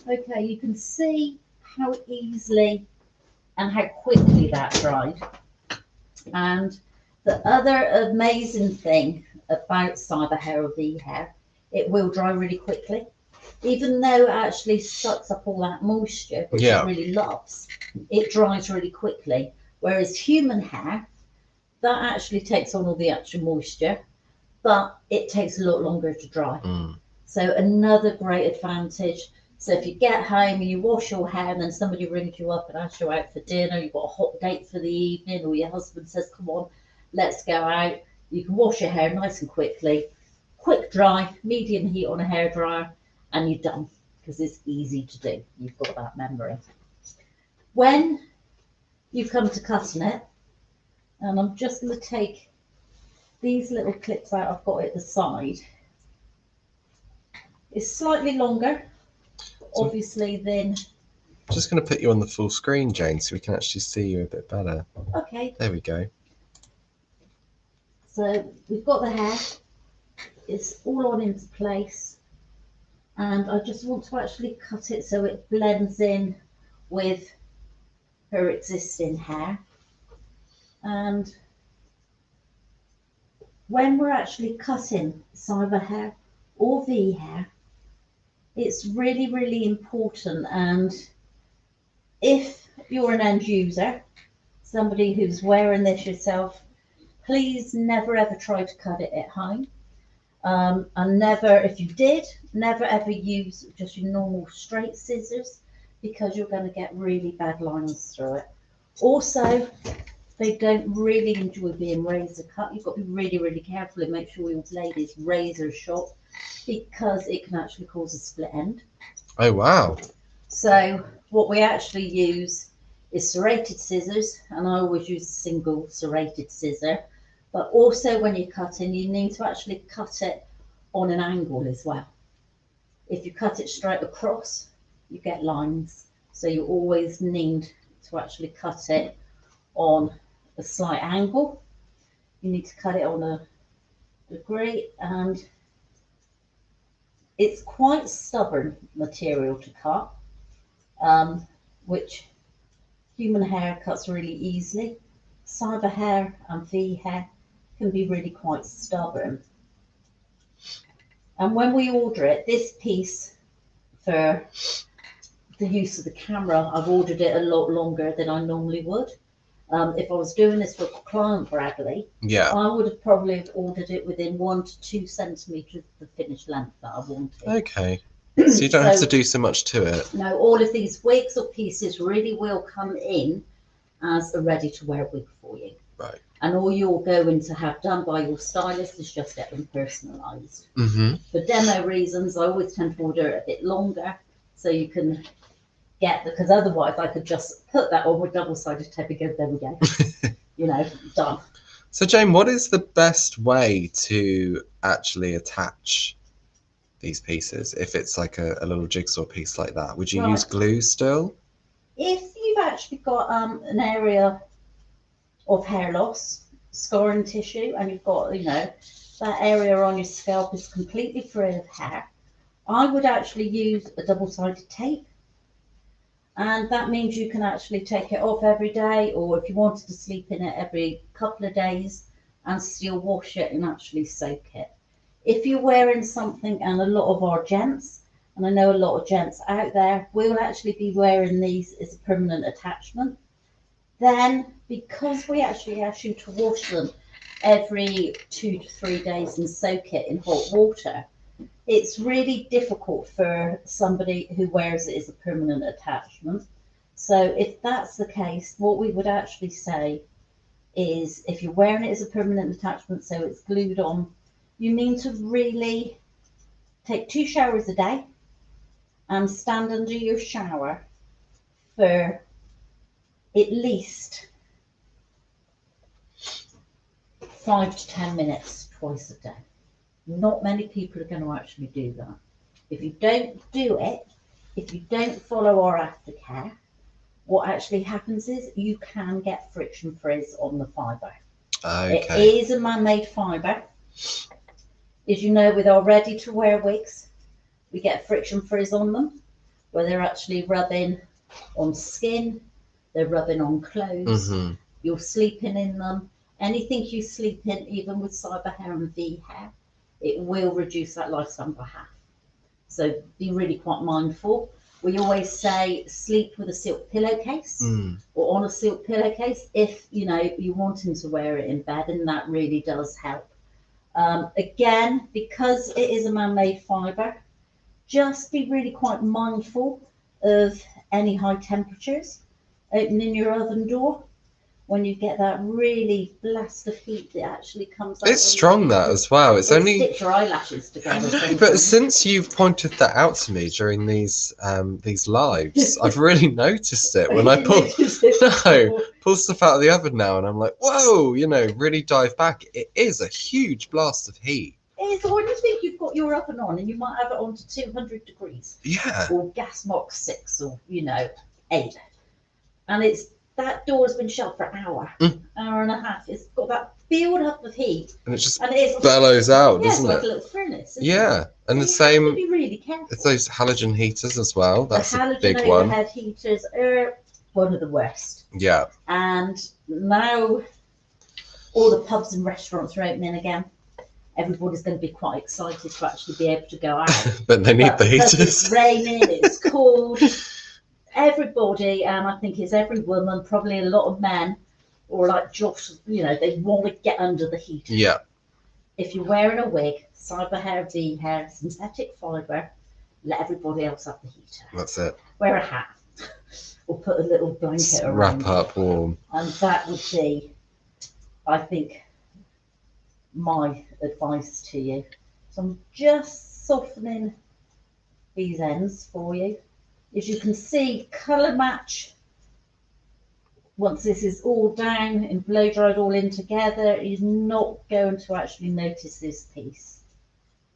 Okay, you can see how easily and how quickly that dried. And the other amazing thing about cyber hair or V hair, it will dry really quickly. Even though it actually sucks up all that moisture, which it really loves, it dries really quickly. Whereas human hair, that actually takes on all the actual moisture, but it takes a lot longer to dry. So another great advantage. So if you get home and you wash your hair and then somebody rings you up and asks you out for dinner, you've got a hot date for the evening, or your husband says, come on, let's go out. You can wash your hair nice and quickly, quick dry, medium heat on a hairdryer, and you're done, because it's easy to do. You've got that memory. When you come to cutting it, and I'm just going to take these little clips out I've got at the side. It's slightly longer, obviously, than... I'm just going to put you on the full screen, Jane, so we can actually see you a bit better. Okay. There we go. So we've got the hair. It's all on into place. And I just want to actually cut it so it blends in with her existing hair. And when we're actually cutting cyber hair or V hair, it's really, really important. And if you're an end user, somebody who's wearing this yourself, please never ever try to cut it at home. And never, if you did, never ever use just your normal straight scissors, because you're going to get really bad lines through it. Also, they don't really enjoy being razor cut. You've got to be really, really careful and make sure your blade is razor sharp, because it can actually cause a split end. Oh, wow. So what we actually use is serrated scissors, and I always use a single serrated scissor. But also when you're cutting, you need to actually cut it on an angle as well. If you cut it straight across, you get lines. So you always need to actually cut it on a slight angle. You need to cut it on a degree, and it's quite stubborn material to cut, which human hair cuts really easily. Cyber hair and V hair can be really quite stubborn. And when we order it, this piece, for the use of the camera, I've ordered it a lot longer than I normally would. If I was doing this for a client, Bradley, I would have probably ordered it within 1 to 2 centimetres of the finished length that I wanted. Okay. So you don't have to do so much to it. No, all of these wigs or pieces really will come in as a ready-to-wear wig for you. Right. And all you're going to have done by your stylist is just get them personalised. For demo reasons, I always tend to order it a bit longer, so you can get, because otherwise I could just put that on with double-sided tape and go, there we go, you know, done. So Jane, what is the best way to actually attach these pieces if it's like a little jigsaw piece like that? Would you use glue still? If you've actually got an area of hair loss, scarring tissue, and you've got, you know, that area on your scalp is completely free of hair, I would actually use a double-sided tape. And that means you can actually take it off every day, or if you wanted to sleep in it every couple of days, and still wash it and actually soak it. If you're wearing something, and a lot of our gents and I know a lot of gents out there will actually be wearing these as a permanent attachment, then because we actually ask you to wash them every 2 to 3 days and soak it in hot water, it's really difficult for somebody who wears it as a permanent attachment. So if that's the case, what we would actually say is if you're wearing it as a permanent attachment, so it's glued on, you need to really take 2 showers a day and stand under your shower for at least 5 to 10 minutes twice a day. Not many people are going to actually do that. If you don't do it, if you don't follow our aftercare, what actually happens is you can get friction frizz on the fibre. Okay. It is a man-made fibre. As you know, with our ready-to-wear wigs, we get friction frizz on them, where they're actually rubbing on skin, they're rubbing on clothes, you're sleeping in them. Anything you sleep in, even with cyber hair and V hair, it will reduce that lifespan by half. So be really quite mindful. We always say sleep with a silk pillowcase or on a silk pillowcase if you're wanting to wear it in bed, and that really does help. Again, because it is a man-made fibre, just be really quite mindful of any high temperatures. Opening your oven door when you get that really blast of heat that actually comes out. It's strong, that as well. It's only stick your eyelashes together. But since you've pointed that out to me during these lives, I've really noticed it when I pull stuff out of the oven now, and I'm like, whoa, really dive back. It is a huge blast of heat. It's when you think you've got your oven on and you might have it on to 200 degrees. Yeah. Or gas mark 6 or 8. And that door's been shut for an hour, hour and a half. It's got that build up of heat, and it just bellows out, doesn't it? Like a little furnace. Yeah, and the same. You have to be really careful. It's those halogen heaters as well. That's the a big one. Halogen overhead heaters are one of the worst. Yeah. And now all the pubs and restaurants are opening again. Everybody's going to be quite excited to actually be able to go out. But they need the heaters. It's raining, it's cold. Everybody, and I think it's every woman, probably a lot of men, or like Josh, they want to get under the heater. Yeah. If you're wearing a wig, cyber hair, V hair, synthetic fibre, let everybody else have the heater. That's it. Wear a hat, or put a little blanket around. Wrap up warm. And that would be, I think, my advice to you. So I'm just softening these ends for you. As you can see, colour match, once this is all down and blow dried all in together, you're not going to actually notice this piece.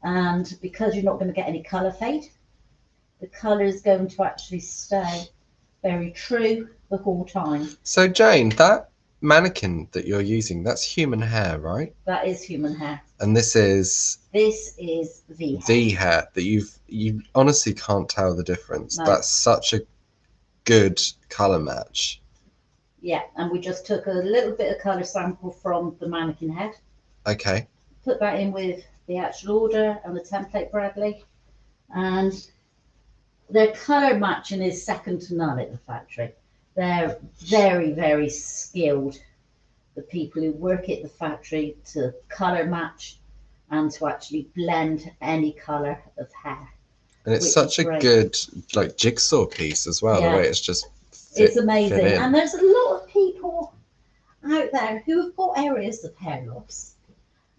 And because you're not going to get any colour fade, the colour is going to actually stay very true the whole time. So Jane, that mannequin that you're using, that's human hair, right? That is human hair. And this is V hair. V hair that you honestly can't tell the difference. No. That's such a good colour match. Yeah, and we just took a little bit of colour sample from the mannequin head. Okay. Put that in with the actual order and the template Bradley, and their colour matching is second to none at the factory. They're very, very skilled, the people who work at the factory, to colour match and to actually blend any colour of hair. And it's such a good jigsaw piece as well, the way it's just it's amazing. And there's a lot of people out there who have got areas of hair loss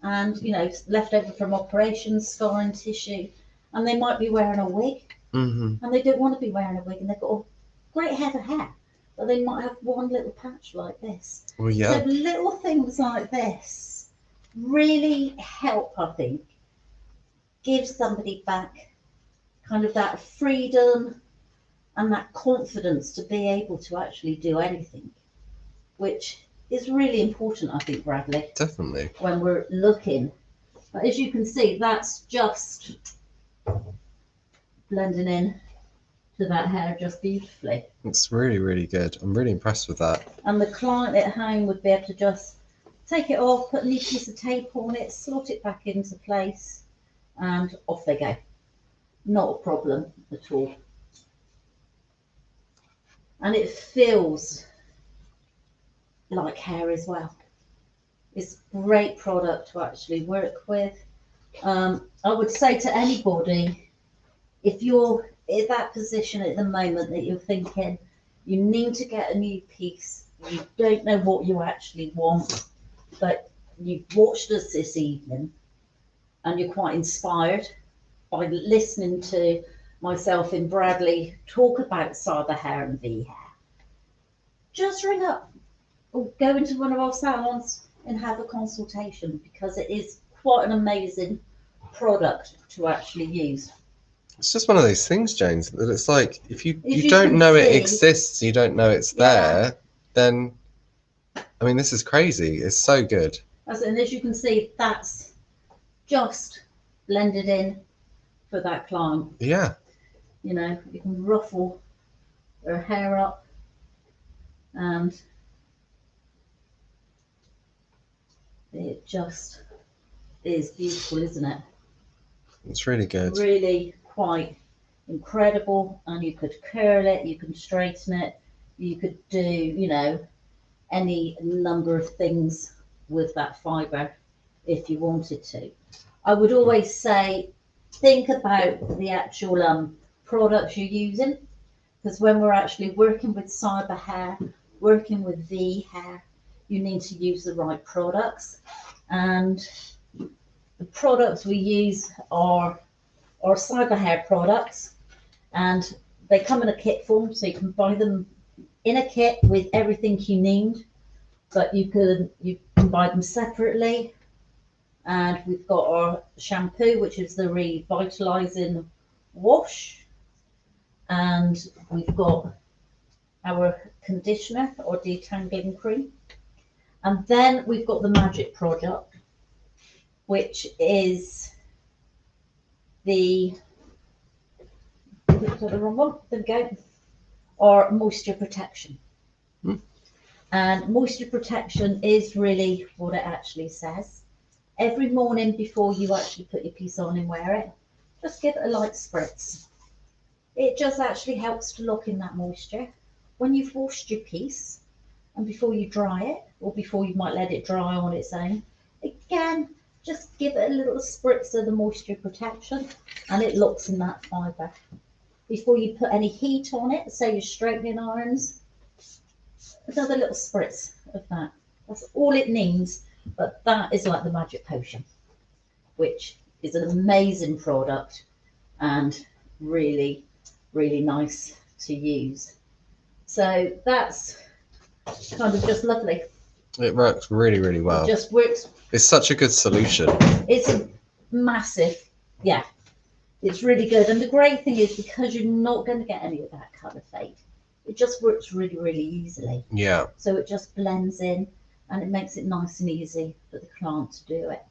and left over from operations, scarring tissue, and they might be wearing a wig and they don't want to be wearing a wig, and they've got a great head of hair, but they might have one little patch like this. Well, yeah. So little things like this really help, I think, give somebody back kind of that freedom and that confidence to be able to actually do anything, which is really important, I think, Bradley. Definitely. When we're looking. But as you can see, that's just blending in to that hair just beautifully. It's really, really good. I'm really impressed with that. And the client at home would be able to just take it off, put a new piece of tape on it, slot it back into place, and off they go. not a problem at all. And it feels like hair as well. It's a great product to actually work with. I would say to anybody, if you're in that position at the moment that you're thinking you need to get a new piece, you don't know what you actually want, but you've watched us this evening and you're quite inspired by listening to myself and Bradley talk about cyber hair and V hair, just ring up or go into one of our salons and have a consultation, because it is quite an amazing product to actually use. It's just one of those things, James, that it's like if you you don't can know it see- exists, you don't know it's there, then I mean, this is crazy. It's so good. And as you can see, that's just blended in for that client. Yeah. You know, you can ruffle her hair up, and it just is beautiful, isn't it? It's really good. Really quite incredible. And you could curl it, you can straighten it, you could do, you know, any number of things with that fibre if you wanted to. I would always say, think about the actual products you're using, because when we're actually working with cyber hair, working with V hair, you need to use the right products. And the products we use are cyber hair products, and they come in a kit form, so you can buy them in a kit with everything you need, but you can buy them separately. And we've got our shampoo, which is the revitalizing wash, and we've got our conditioner or detangling cream, and then we've got the magic product, which is the wrong one. There we go. Or moisture protection. And moisture protection is really what it actually says. Every morning before you actually put your piece on and wear it, just give it a light spritz. It just actually helps to lock in that moisture. When you've washed your piece and before you dry it, or before you might let it dry on its own, again, just give it a little spritz of the moisture protection, and it locks in that fibre. Before you put any heat on it, say your straightening irons, another little spritz of that. That's all it needs, but that is like the magic potion, which is an amazing product and really, really nice to use. So that's kind of just lovely. It works really, really well. It just works. It's such a good solution. It's a massive, yeah. It's really good. And the great thing is, because you're not going to get any of that kind of fade, it just works really, really easily. Yeah. So it just blends in, and it makes it nice and easy for the client to do it.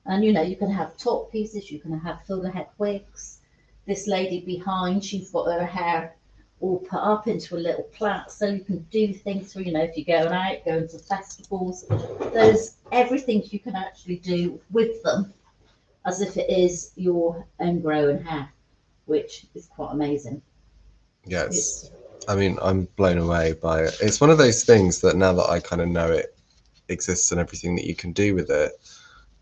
And you know, you can have top pieces, you can have full head wigs. This lady behind, she's got her hair all put up into a little plait, so you can do things for, you know, if you're going out, going to festivals, there's everything you can actually do with them as if it is your own grown hair, which is quite amazing. Yes. I mean, I'm blown away by it. It's one of those things that now that I kind of know it exists and everything that you can do with it,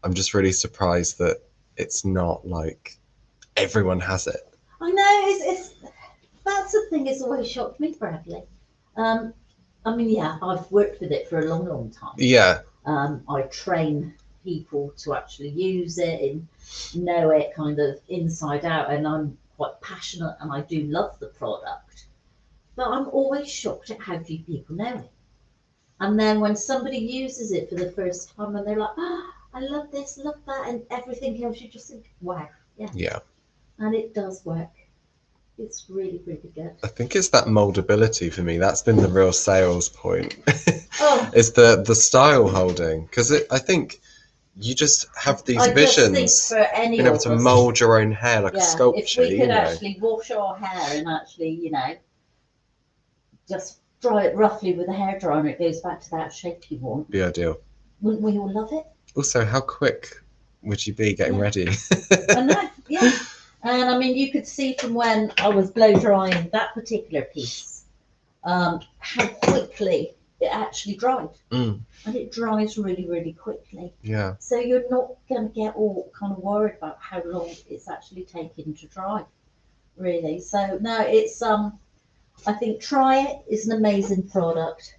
I'm just really surprised that it's not like everyone has it. I know, it's that's the thing that's always shocked me, Bradley. I mean, yeah, I've worked with it for a long, long time. Yeah. I train people to actually use it and know it kind of inside out, and I'm quite passionate and I do love the product, but I'm always shocked at how few people know it. And then when somebody uses it for the first time and they're like, oh, I love this, love that, and everything else, you just think, wow, yeah. And it does work. It's really, really good. I think it's that moldability for me. That's been the real sales point. Oh. It's the style holding, because I think you just have these visions, being able to mold your own hair like a sculpture. If we could actually wash our hair and actually, you know, just dry it roughly with a hairdryer and it goes back to that shape you want. Be ideal. Wouldn't we all love it? Also, how quick would you be getting ready? I know, yeah. And I mean, you could see from when I was blow drying that particular piece, how quickly it actually dried. Mm. And it dries really, really quickly. Yeah. So you're not going to get all kind of worried about how long it's actually taking to dry, really. So no, it's I think try it. It's an amazing product.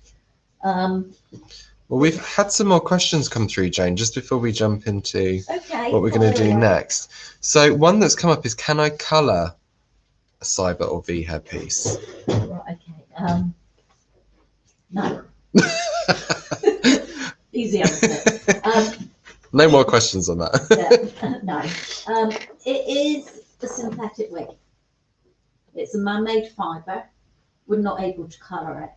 Well, we've had some more questions come through, Jane, just before we jump into what we're going to do next. So one that's come up is, can I colour a cyber or V-hair piece? Right, okay. No. Easy answer. No more questions on that. Yeah, no. It is a synthetic wig. It's a man-made fibre. We're not able to colour it.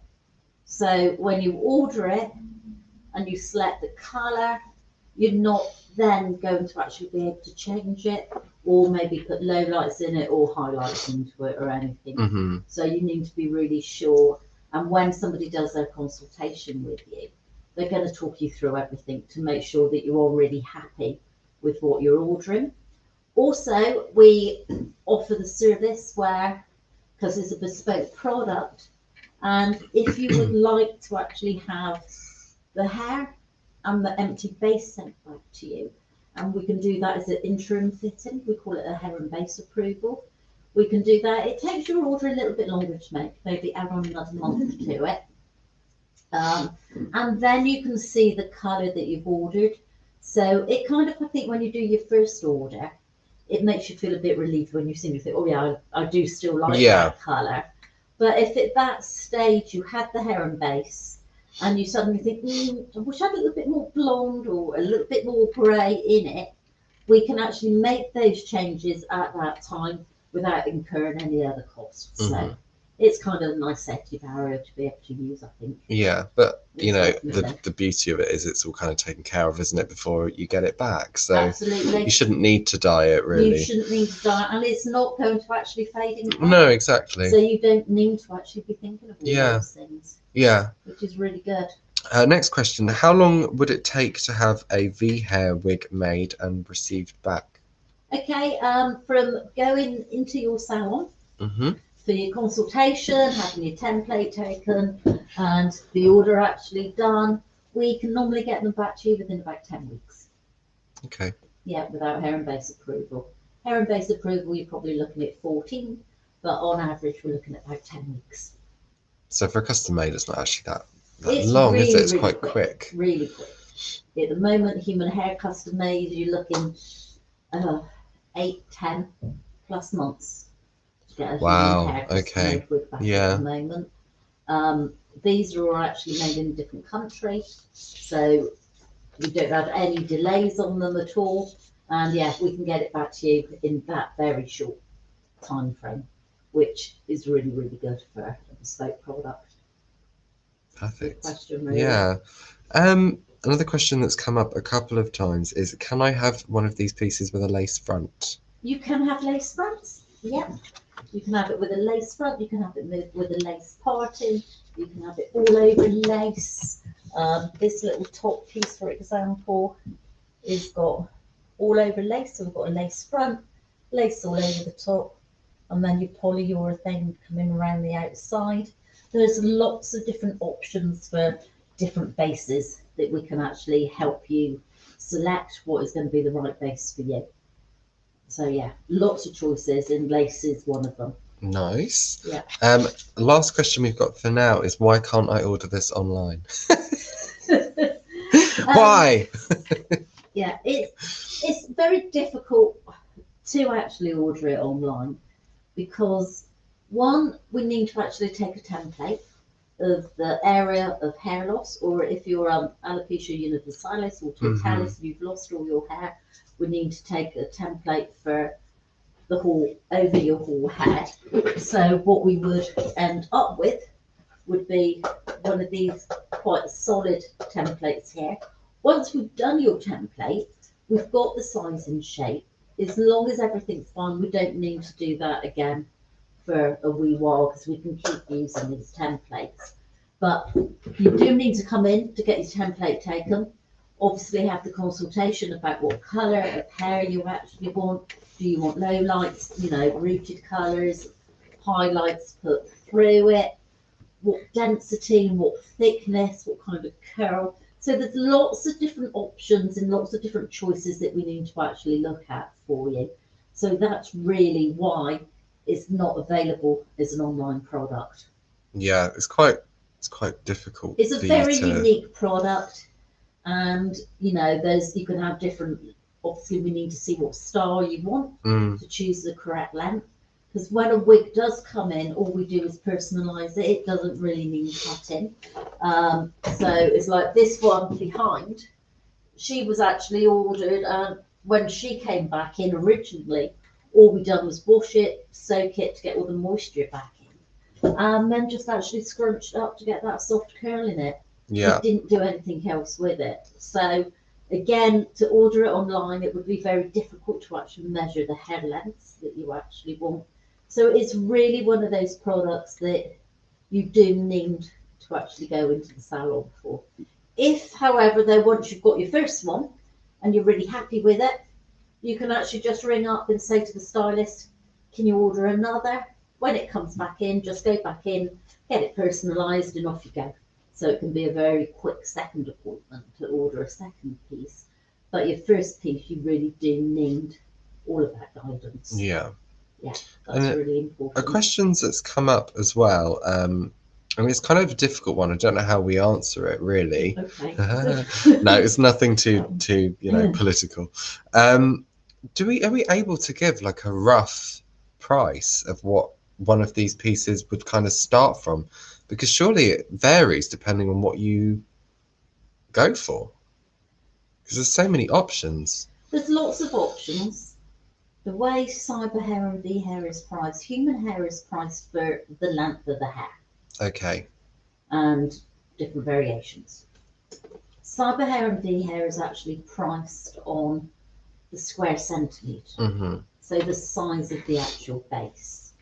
So when you order it and you select the colour, you're not then going to actually be able to change it or maybe put low lights in it or highlights into it or anything. Mm-hmm. So you need to be really sure. And when somebody does their consultation with you, they're going to talk you through everything to make sure that you're already happy with what you're ordering. Also, we offer the service where, because it's a bespoke product, and if you would like to actually have the hair and the empty base sent back to you, and we can do that as an interim fitting, we call it a hair and base approval. We can do that. It takes your order a little bit longer to make, maybe add on another month to it. And then you can see the colour that you've ordered. So it kind of, I think when you do your first order, it makes you feel a bit relieved when you see it. You think, oh yeah, I do still like that colour. But if at that stage you had the hair and base and you suddenly think, I wish I had a little bit more blonde or a little bit more grey in it, we can actually make those changes at that time without incurring any other costs. So it's kind of a nice safety barrier to be able to use, I think. Yeah, but you know, the beauty of it is it's all kind of taken care of, isn't it, before you get it back? So absolutely, you shouldn't need to dye it, really. You shouldn't need to dye, and it's not going to actually fade in color. No, exactly. So you don't need to actually be thinking of all those things. Yeah. Which is really good. Next question: how long would it take to have a V-hair wig made and received back? Okay, from going into your salon. For your consultation, having your template taken, and the order actually done, we can normally get them back to you within about 10 weeks. Okay. Yeah, without hair and base approval. Hair and base approval, you're probably looking at 14, but on average, we're looking at about 10 weeks. So for a custom made, it's not actually that long, really, is it? It's really quite quick. Really quick. At the moment, human hair custom made, you're looking 8, 10 plus months. Wow. Okay. Yeah. At the moment, these are all actually made in a different country, so we don't have any delays on them at all. And yeah, we can get it back to you in that very short time frame, which is really, really good for a bespoke product. Perfect. Good question, really. Yeah. Another question that's come up a couple of times is, can I have one of these pieces with a lace front? You can have lace fronts. Yeah. You can have it with a lace front, you can have it with a lace parting, you can have it all over lace. This little top piece, for example, is got all over lace. So we've got a lace front, lace all over the top, and then your polyurethane coming around the outside. There's lots of different options for different bases that we can actually help you select what is going to be the right base for you. So yeah, lots of choices, and lace is one of them. Nice. Yeah. Last question we've got for now is, why can't I order this online? Why? Yeah, it's very difficult to actually order it online because, one, we need to actually take a template of the area of hair loss, or if you're alopecia universalis or totalis, you've lost all your hair, we need to take a template for the whole, over your whole head. So what we would end up with would be one of these quite solid templates here. Once we've done your template, we've got the size and shape. As long as everything's fine, we don't need to do that again for a wee while because we can keep using these templates. But you do need to come in to get your template taken. obviously have the consultation about what colour of hair you actually want. Do you want low lights, rooted colours, highlights put through it, what density, what thickness, what kind of curl. So there's lots of different options and lots of different choices that we need to actually look at for you. So that's really why it's not available as an online product. Yeah, it's quite difficult. It's a very unique product, and you can have different. Obviously, we need to see what style you want to choose the correct length. Because when a wig does come in, all we do is personalise it. It doesn't really need cutting. So it's like this one behind. She was actually ordered, and when she came back in originally, all we done was wash it, soak it to get all the moisture back in, and then just actually scrunched up to get that soft curl in it. Yeah. We didn't do anything else with it. So again, to order it online, it would be very difficult to actually measure the hair lengths that you actually want. So it's really one of those products that you do need to actually go into the salon for. If, however, though, once you've got your first one and you're really happy with it, you can actually just ring up and say to the stylist, can you order another? When it comes back in, just go back in, get it personalised, and off you go. So it can be a very quick second appointment to order a second piece. But your first piece, you really do need all of that guidance. Yeah. Yeah, that's really important. A question that's come up as well, I mean, it's kind of a difficult one. I don't know how we answer it, really. Okay. No, it's nothing too political. Are we able to give like a rough price of what one of these pieces would kind of start from? Because surely it varies depending on what you go for. Because there's so many options. There's lots of options. The way cyber hair and V hair is priced, human hair is priced for the length of the hair. Okay. And different variations. Cyber hair and V hair is actually priced on the square centimetre. So the size of the actual base.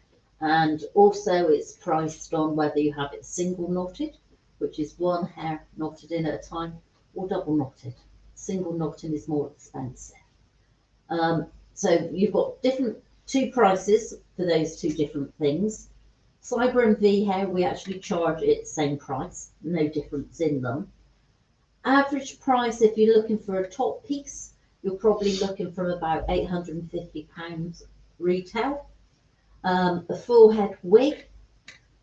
And also it's priced on whether you have it single knotted, which is one hair knotted in at a time, or double knotted. Single knotting is more expensive. So you've got two prices for those two different things. Cyber and V hair, we actually charge it the same price, no difference in them. Average price, if you're looking for a top piece, you're probably looking from about £850 retail. A full head wig,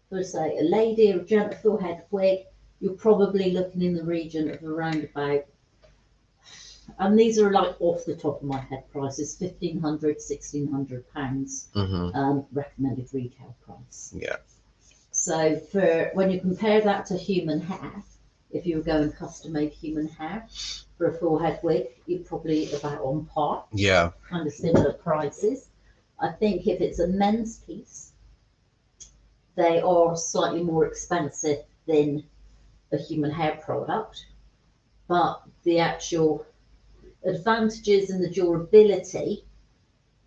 for say a lady or a gent, a full head wig, you're probably looking in the region of around about, and these are like off the top of my head prices, £1,500, £1,600 recommended retail price. Yeah. So for when you compare that to human hair, if you were going custom made human hair for a full head wig, you're probably about on par. Yeah. Kind of similar prices. I think if it's a men's piece, they are slightly more expensive than a human hair product, but the actual advantages and the durability,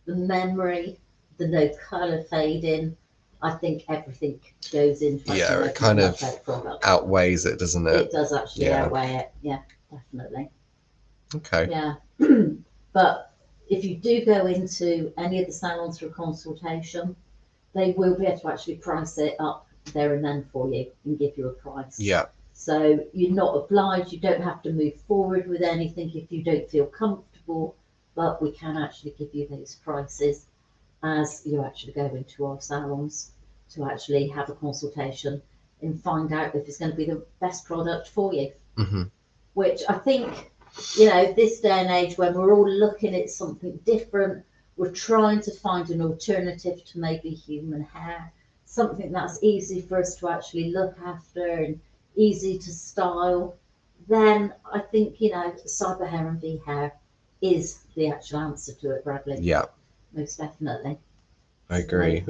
the memory, the no colour fading, I think everything goes into it kind of outweighs it, doesn't it? It does actually outweigh it, yeah, definitely. Okay. Yeah. But if you do go into any of the salons for a consultation, they will be able to actually price it up there and then for you and give you a price. Yeah. So you're not obliged, you don't have to move forward with anything if you don't feel comfortable, but we can actually give you those prices as you actually go into our salons to actually have a consultation and find out if it's going to be the best product for you. Which I think, this day and age when we're all looking at something different, we're trying to find an alternative to maybe human hair, something that's easy for us to actually look after and easy to style, then I think, cyber hair and V hair is the actual answer to it, Bradley. Yeah. Most definitely. I agree.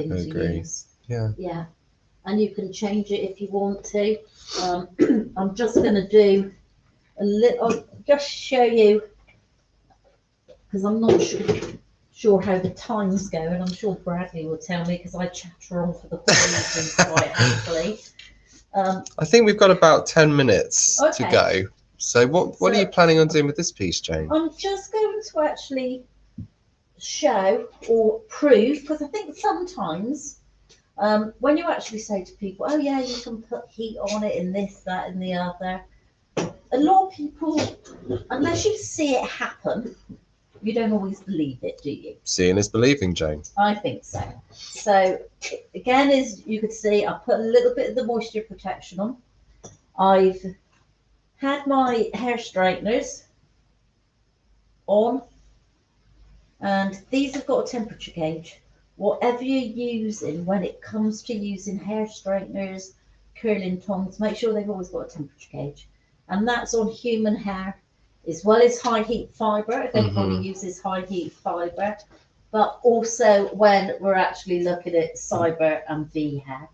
Yeah. Yeah. And you can change it if you want to. I'm just going to do a little, just show you, because I'm not sure how the time's going. I'm sure Bradley will tell me because I chatter on for the reasons quite happily. I think we've got about 10 minutes to go. So what are you planning on doing with this piece, Jane? I'm just going to actually show or prove, because I think sometimes when you actually say to people, oh yeah, you can put heat on it and this, that and the other, a lot of people, unless you see it happen, you don't always believe it, do you? Seeing is believing, Jane. I think so. So again, as you could see, I put a little bit of the moisture protection on. I've had my hair straighteners on, and these have got a temperature gauge. Whatever you're using when it comes to using hair straighteners, curling tongs, make sure they've always got a temperature gauge. And that's on human hair as well as high heat fibre, if anybody uses high heat fibre, but also when we're actually looking at cyber and V hair,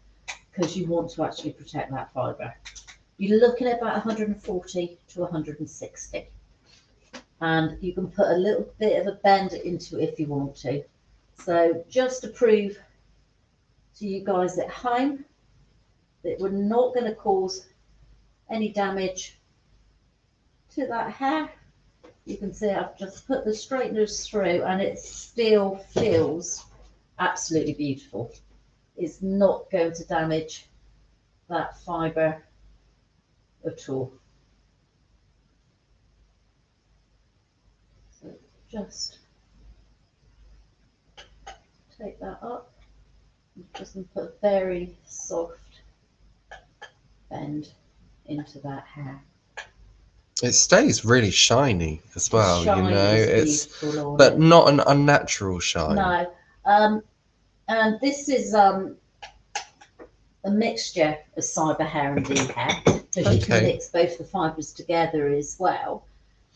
because you want to actually protect that fibre. You're looking at about 140 to 160. And you can put a little bit of a bend into it if you want to. So just to prove to you guys at home that we're not going to cause any damage to that hair, you can see I've just put the straighteners through and it still feels absolutely beautiful. It's not going to damage that fibre at all. So just take that up. Just put a very soft bend into that hair. It stays really shiny as well, Shine you know. is It's beautiful on but it. not an unnatural shine. No, and this is a mixture of cyber hair and V hair, because you can mix both the fibres together as well.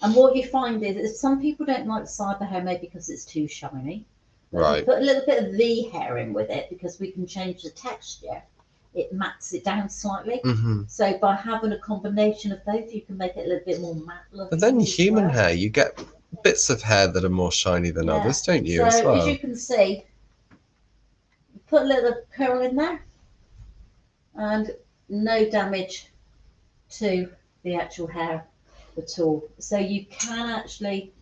And what you find is that some people don't like cyber hair maybe because it's too shiny. But Right. you put a little bit of V hair in with it, because we can change the texture. It mats it down slightly. So by having a combination of both, you can make it a little bit more matte looking. But then human hair, you get bits of hair that are more shiny than others, don't you? So as well. as you can see, put a little curl in there, and no damage to the actual hair at all. So you can actually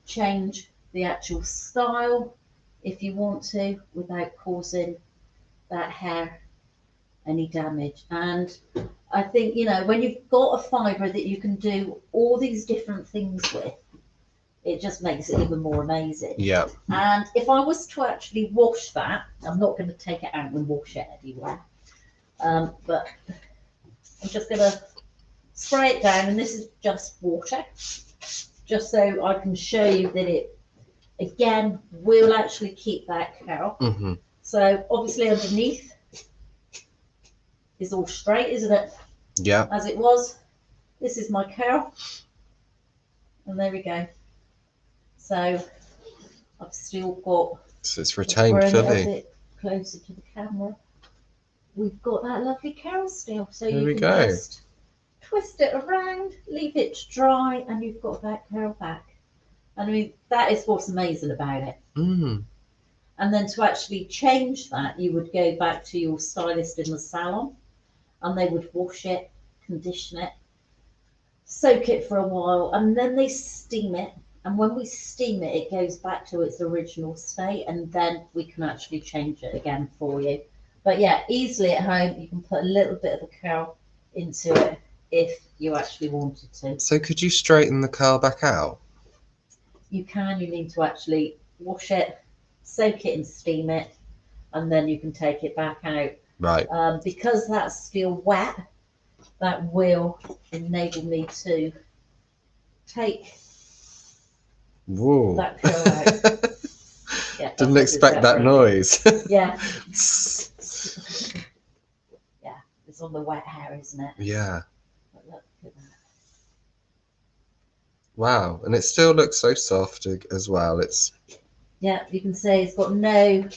change the actual style if you want to without causing that hair any damage. And I think, you know, when you've got a fibre that you can do all these different things with, it just makes it even more amazing. Yeah. And if I was to actually wash that, I'm not going to take it out and wash it anywhere, but I'm just going to spray it down, and this is just water, just so I can show you that it, again, will actually keep that curl. So obviously underneath is all straight, isn't it? Yeah. As it was. This is my curl, and there we go. So I've still got. So it's retained fully. fully. A bit closer to the camera. We've got that lovely curl still, so There you we can go. just twist it around, leave it to dry, and you've got that curl back. I mean, that is what's amazing about it. And then to actually change that, you would go back to your stylist in the salon, and they would wash it, condition it, soak it for a while, and then they steam it. And when we steam it, it goes back to its original state, and then we can actually change it again for you. But yeah, easily at home, you can put a little bit of a curl into it if you actually wanted to. So could you straighten the curl back out? You can. You need to actually wash it, soak it and steam it, and then you can take it back out. Right. Because that's still wet, that will enable me to take that curl out. Yeah, didn't expect that noise. Yeah. Yeah, it's on the wet hair, isn't it? Yeah. But look at that. Wow, and it still looks so soft as well. It's. Yeah, you can see it's got no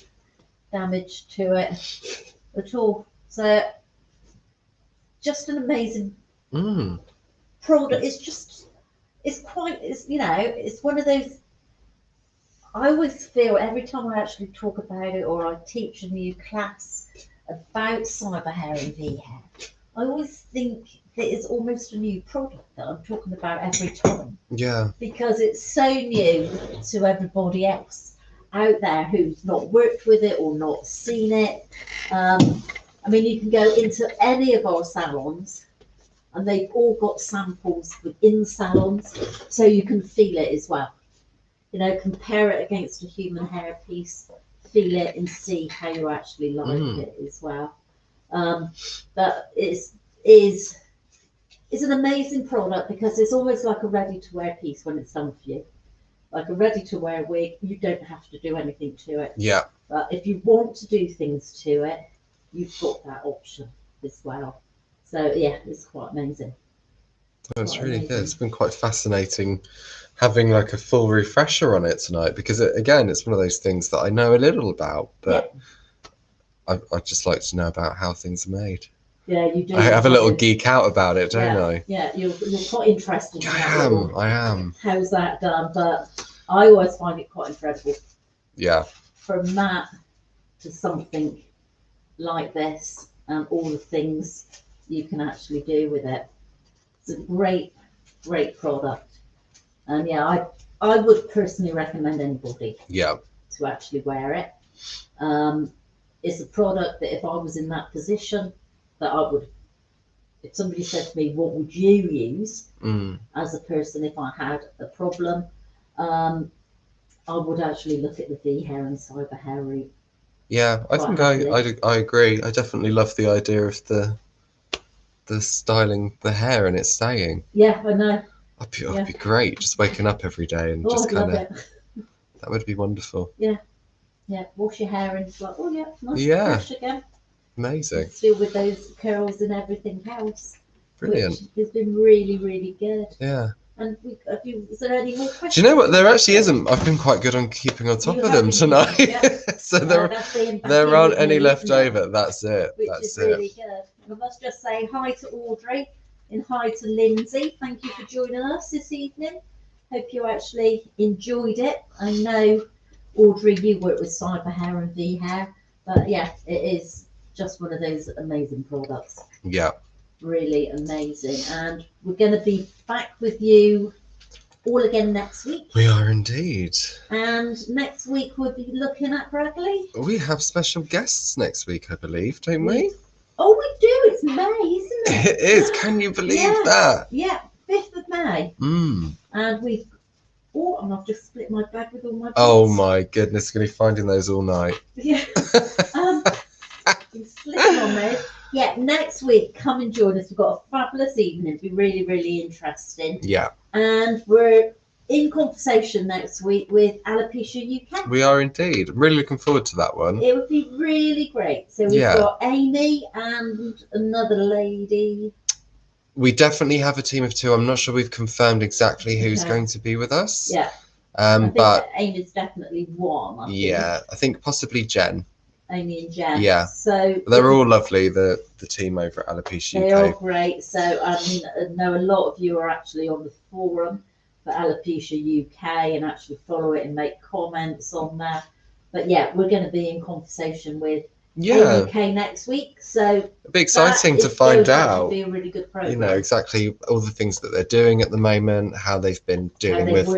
damage to it at all. So just an amazing product. It's you know, it's one of those. I always feel every time I actually talk about it, or I teach a new class about cyber hair and V hair, I always think it is almost a new product that I'm talking about every time. Yeah. Because it's so new to everybody else out there who's not worked with it or not seen it. I mean, you can go into any of our salons and they've all got samples within salons, so you can feel it as well. You know, compare it against a human hair piece, feel it and see how you actually like it as well. But is it's an amazing product because it's almost like a ready-to-wear piece when it's done for you. Like a ready-to-wear wig, you don't have to do anything to it. Yeah. But if you want to do things to it, you've got that option as well. So yeah, it's quite amazing. That's really good. It's been quite fascinating having like a full refresher on it tonight because again, it's one of those things that I know a little about, but I'd just like to know about how things are made. Yeah, you do. I have a little geek out about it, don't I? Yeah, you're quite interested in that. I am. How's that done? But I always find it quite incredible. Yeah. From that to something like this and all the things you can actually do with it. It's a great product. And yeah, I would personally recommend anybody to actually wear it. It's a product that if I was in that position, that I would, if somebody said to me, what would you use as a person if I had a problem, I would actually look at the V hair and cyber hair route. Yeah, I think I agree. I definitely love the idea of the styling the hair and it staying. Yeah, I know. That'd be great. Just waking up every day and just kind of. That would be wonderful. Yeah. Wash your hair and it's like, oh yeah, nice and fresh again. Amazing. And still with those curls and everything else. Brilliant. Which has been really, really good. Yeah. And is there any more questions? Do you know what? There actually isn't. I've been quite good on keeping on top of them tonight. So there aren't any left over. That's it. Which is really good. And I must just say hi to Audrey and hi to Lindsay. Thank you for joining us this evening. Hope you actually enjoyed it. I know, Audrey, you work with cyber hair and V hair, but yeah, it is just one of those amazing products. Yeah. Really amazing. And we're going to be back with you all again next week. We are indeed. And next week we'll be looking at, Bradley. We have special guests next week, I believe, don't we? Oh, we do. It's May, isn't it? It is. Can you believe that? Yeah, 5th of May. And we've... Oh, and I've just split my bag with all my bits. Oh my goodness, going to be finding those all night. Yeah. Slipping on those. Yeah, next week, come and join us. We've got a fabulous evening. It'll be really, really interesting. Yeah. And we're in conversation next week with Alopecia UK. We are indeed. I'm really looking forward to that one. It would be really great. So we've got Amy and another lady. We definitely have a team of 2. I'm not sure we've confirmed exactly who's going to be with us. Yeah. But Amy's definitely one. I think possibly Jen. Amy and Jen. Yeah. So they're all lovely. The team over at Alopecia UK. They're all great. So I mean, I know a lot of you are actually on the forum for Alopecia UK and actually follow it and make comments on there. But yeah, we're going to be in conversation with UK next week. So it'll be exciting to find out. It'll be a really good program. You know exactly all the things that they're doing at the moment, how they've been dealing with.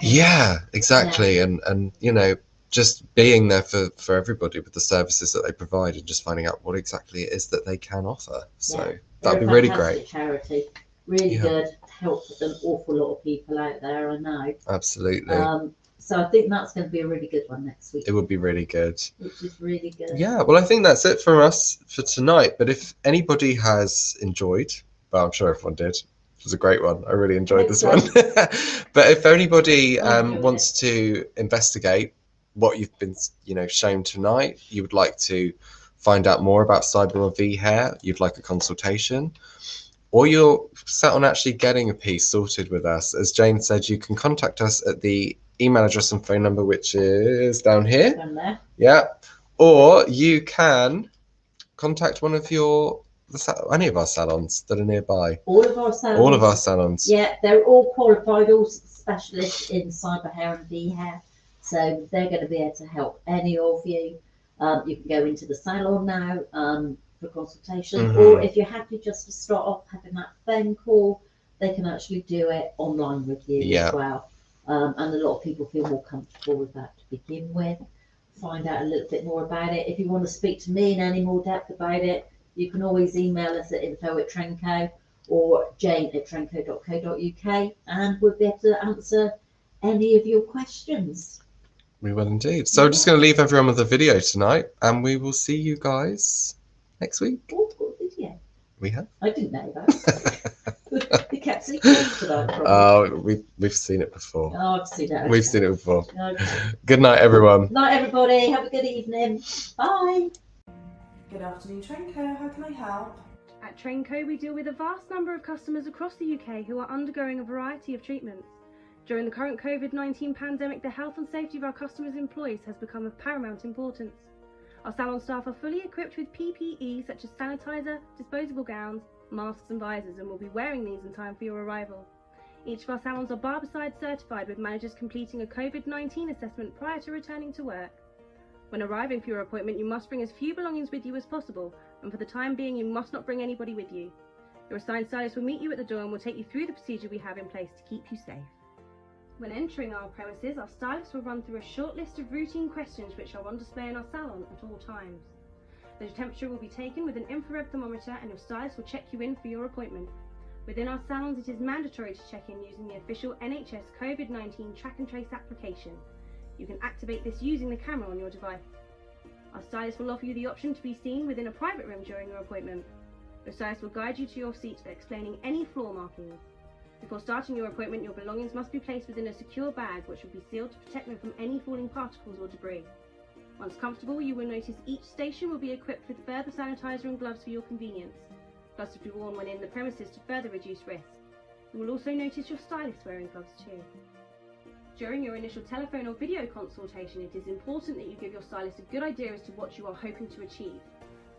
Yeah, exactly, and you know, just being there for everybody with the services that they provide and just finding out what exactly it is that they can offer. So that'd be really great. Charity, really good, help an awful lot of people out there. I know. Absolutely. So I think that's going to be a really good one next week. It would be really good. Which is really good. Yeah, well, I think that's it from us for tonight. But if anybody has enjoyed, well, I'm sure everyone did. It was a great one. I really enjoyed this one. But if anybody wants to investigate what you've been, shown tonight, you would like to find out more about cyber or V hair, you'd like a consultation, or you're sat on actually getting a piece sorted with us, as Jane said, you can contact us at the email address and phone number, which is down here. Down there. Yeah. Or you can contact one of any of our salons that are nearby. All of our salons. All of our salons. Yeah, they're all qualified, all specialists in cyber hair and V hair. So they're going to be able to help any of you. You can go into the salon now. for consultation, Mhm. or if you're happy just to start off having that phone call, they can actually do it online with you Yeah. as well. And a lot of people feel more comfortable with that to begin with. Find out a little bit more about it. If you want to speak to me in any more depth about it, you can always email us at info@Trenco or jane@trenco.co.uk, and we'll be able to answer any of your questions. We will indeed. So I'm just going to leave everyone with a video tonight, and we will see you guys next week. Oh, got a video. We have. I didn't know that. You kept secrets tonight, probably. We've seen it before. Oh, I've seen it. We've seen it before. Okay. Good night, everyone. Night, everybody. Have a good evening. Bye. Good afternoon, Trenco. How can I help? At Trenco, we deal with a vast number of customers across the UK who are undergoing a variety of treatments. During the current COVID-19 pandemic, the health and safety of our customers' employees has become of paramount importance. Our salon staff are fully equipped with PPE such as sanitizer, disposable gowns, masks and visors, and will be wearing these in time for your arrival. Each of our salons are Barbicide certified, with managers completing a COVID-19 assessment prior to returning to work. When arriving for your appointment, you must bring as few belongings with you as possible, and for the time being you must not bring anybody with you. Your assigned stylist will meet you at the door and will take you through the procedure we have in place to keep you safe. When entering our premises, our stylist will run through a short list of routine questions which are on display in our salon at all times. The temperature will be taken with an infrared thermometer, and your stylist will check you in for your appointment. Within our salons, it is mandatory to check in using the official NHS COVID-19 track and trace application. You can activate this using the camera on your device. Our stylist will offer you the option to be seen within a private room during your appointment. Your stylist will guide you to your seat, explaining any floor markings. Before starting your appointment, your belongings must be placed within a secure bag which will be sealed to protect them from any falling particles or debris. Once comfortable, you will notice each station will be equipped with further sanitizer and gloves for your convenience. Gloves will be worn when in the premises to further reduce risk. You will also notice your stylist wearing gloves too. During your initial telephone or video consultation, it is important that you give your stylist a good idea as to what you are hoping to achieve.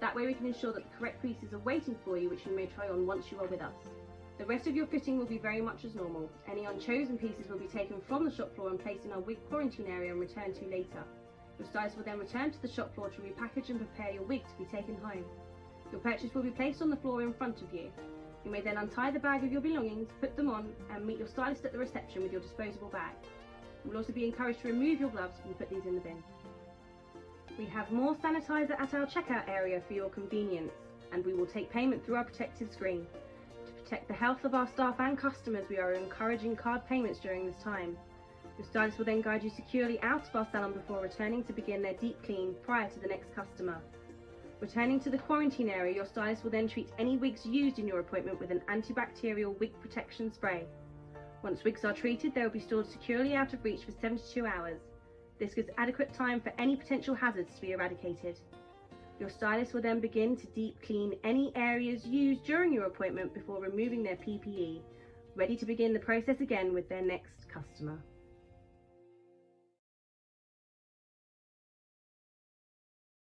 That way we can ensure that the correct pieces are waiting for you, which you may try on once you are with us. The rest of your fitting will be very much as normal. Any unchosen pieces will be taken from the shop floor and placed in our wig quarantine area and returned to later. Your stylist will then return to the shop floor to repackage and prepare your wig to be taken home. Your purchase will be placed on the floor in front of you. You may then untie the bag of your belongings, put them on, and meet your stylist at the reception with your disposable bag. You will also be encouraged to remove your gloves and put these in the bin. We have more sanitizer at our checkout area for your convenience, and we will take payment through our protective screen. To protect the health of our staff and customers, we are encouraging card payments during this time. Your stylist will then guide you securely out of our salon before returning to begin their deep clean prior to the next customer. Returning to the quarantine area, your stylist will then treat any wigs used in your appointment with an antibacterial wig protection spray. Once wigs are treated, they will be stored securely out of reach for 72 hours. This gives adequate time for any potential hazards to be eradicated. Your stylist will then begin to deep clean any areas used during your appointment before removing their PPE, ready to begin the process again with their next customer.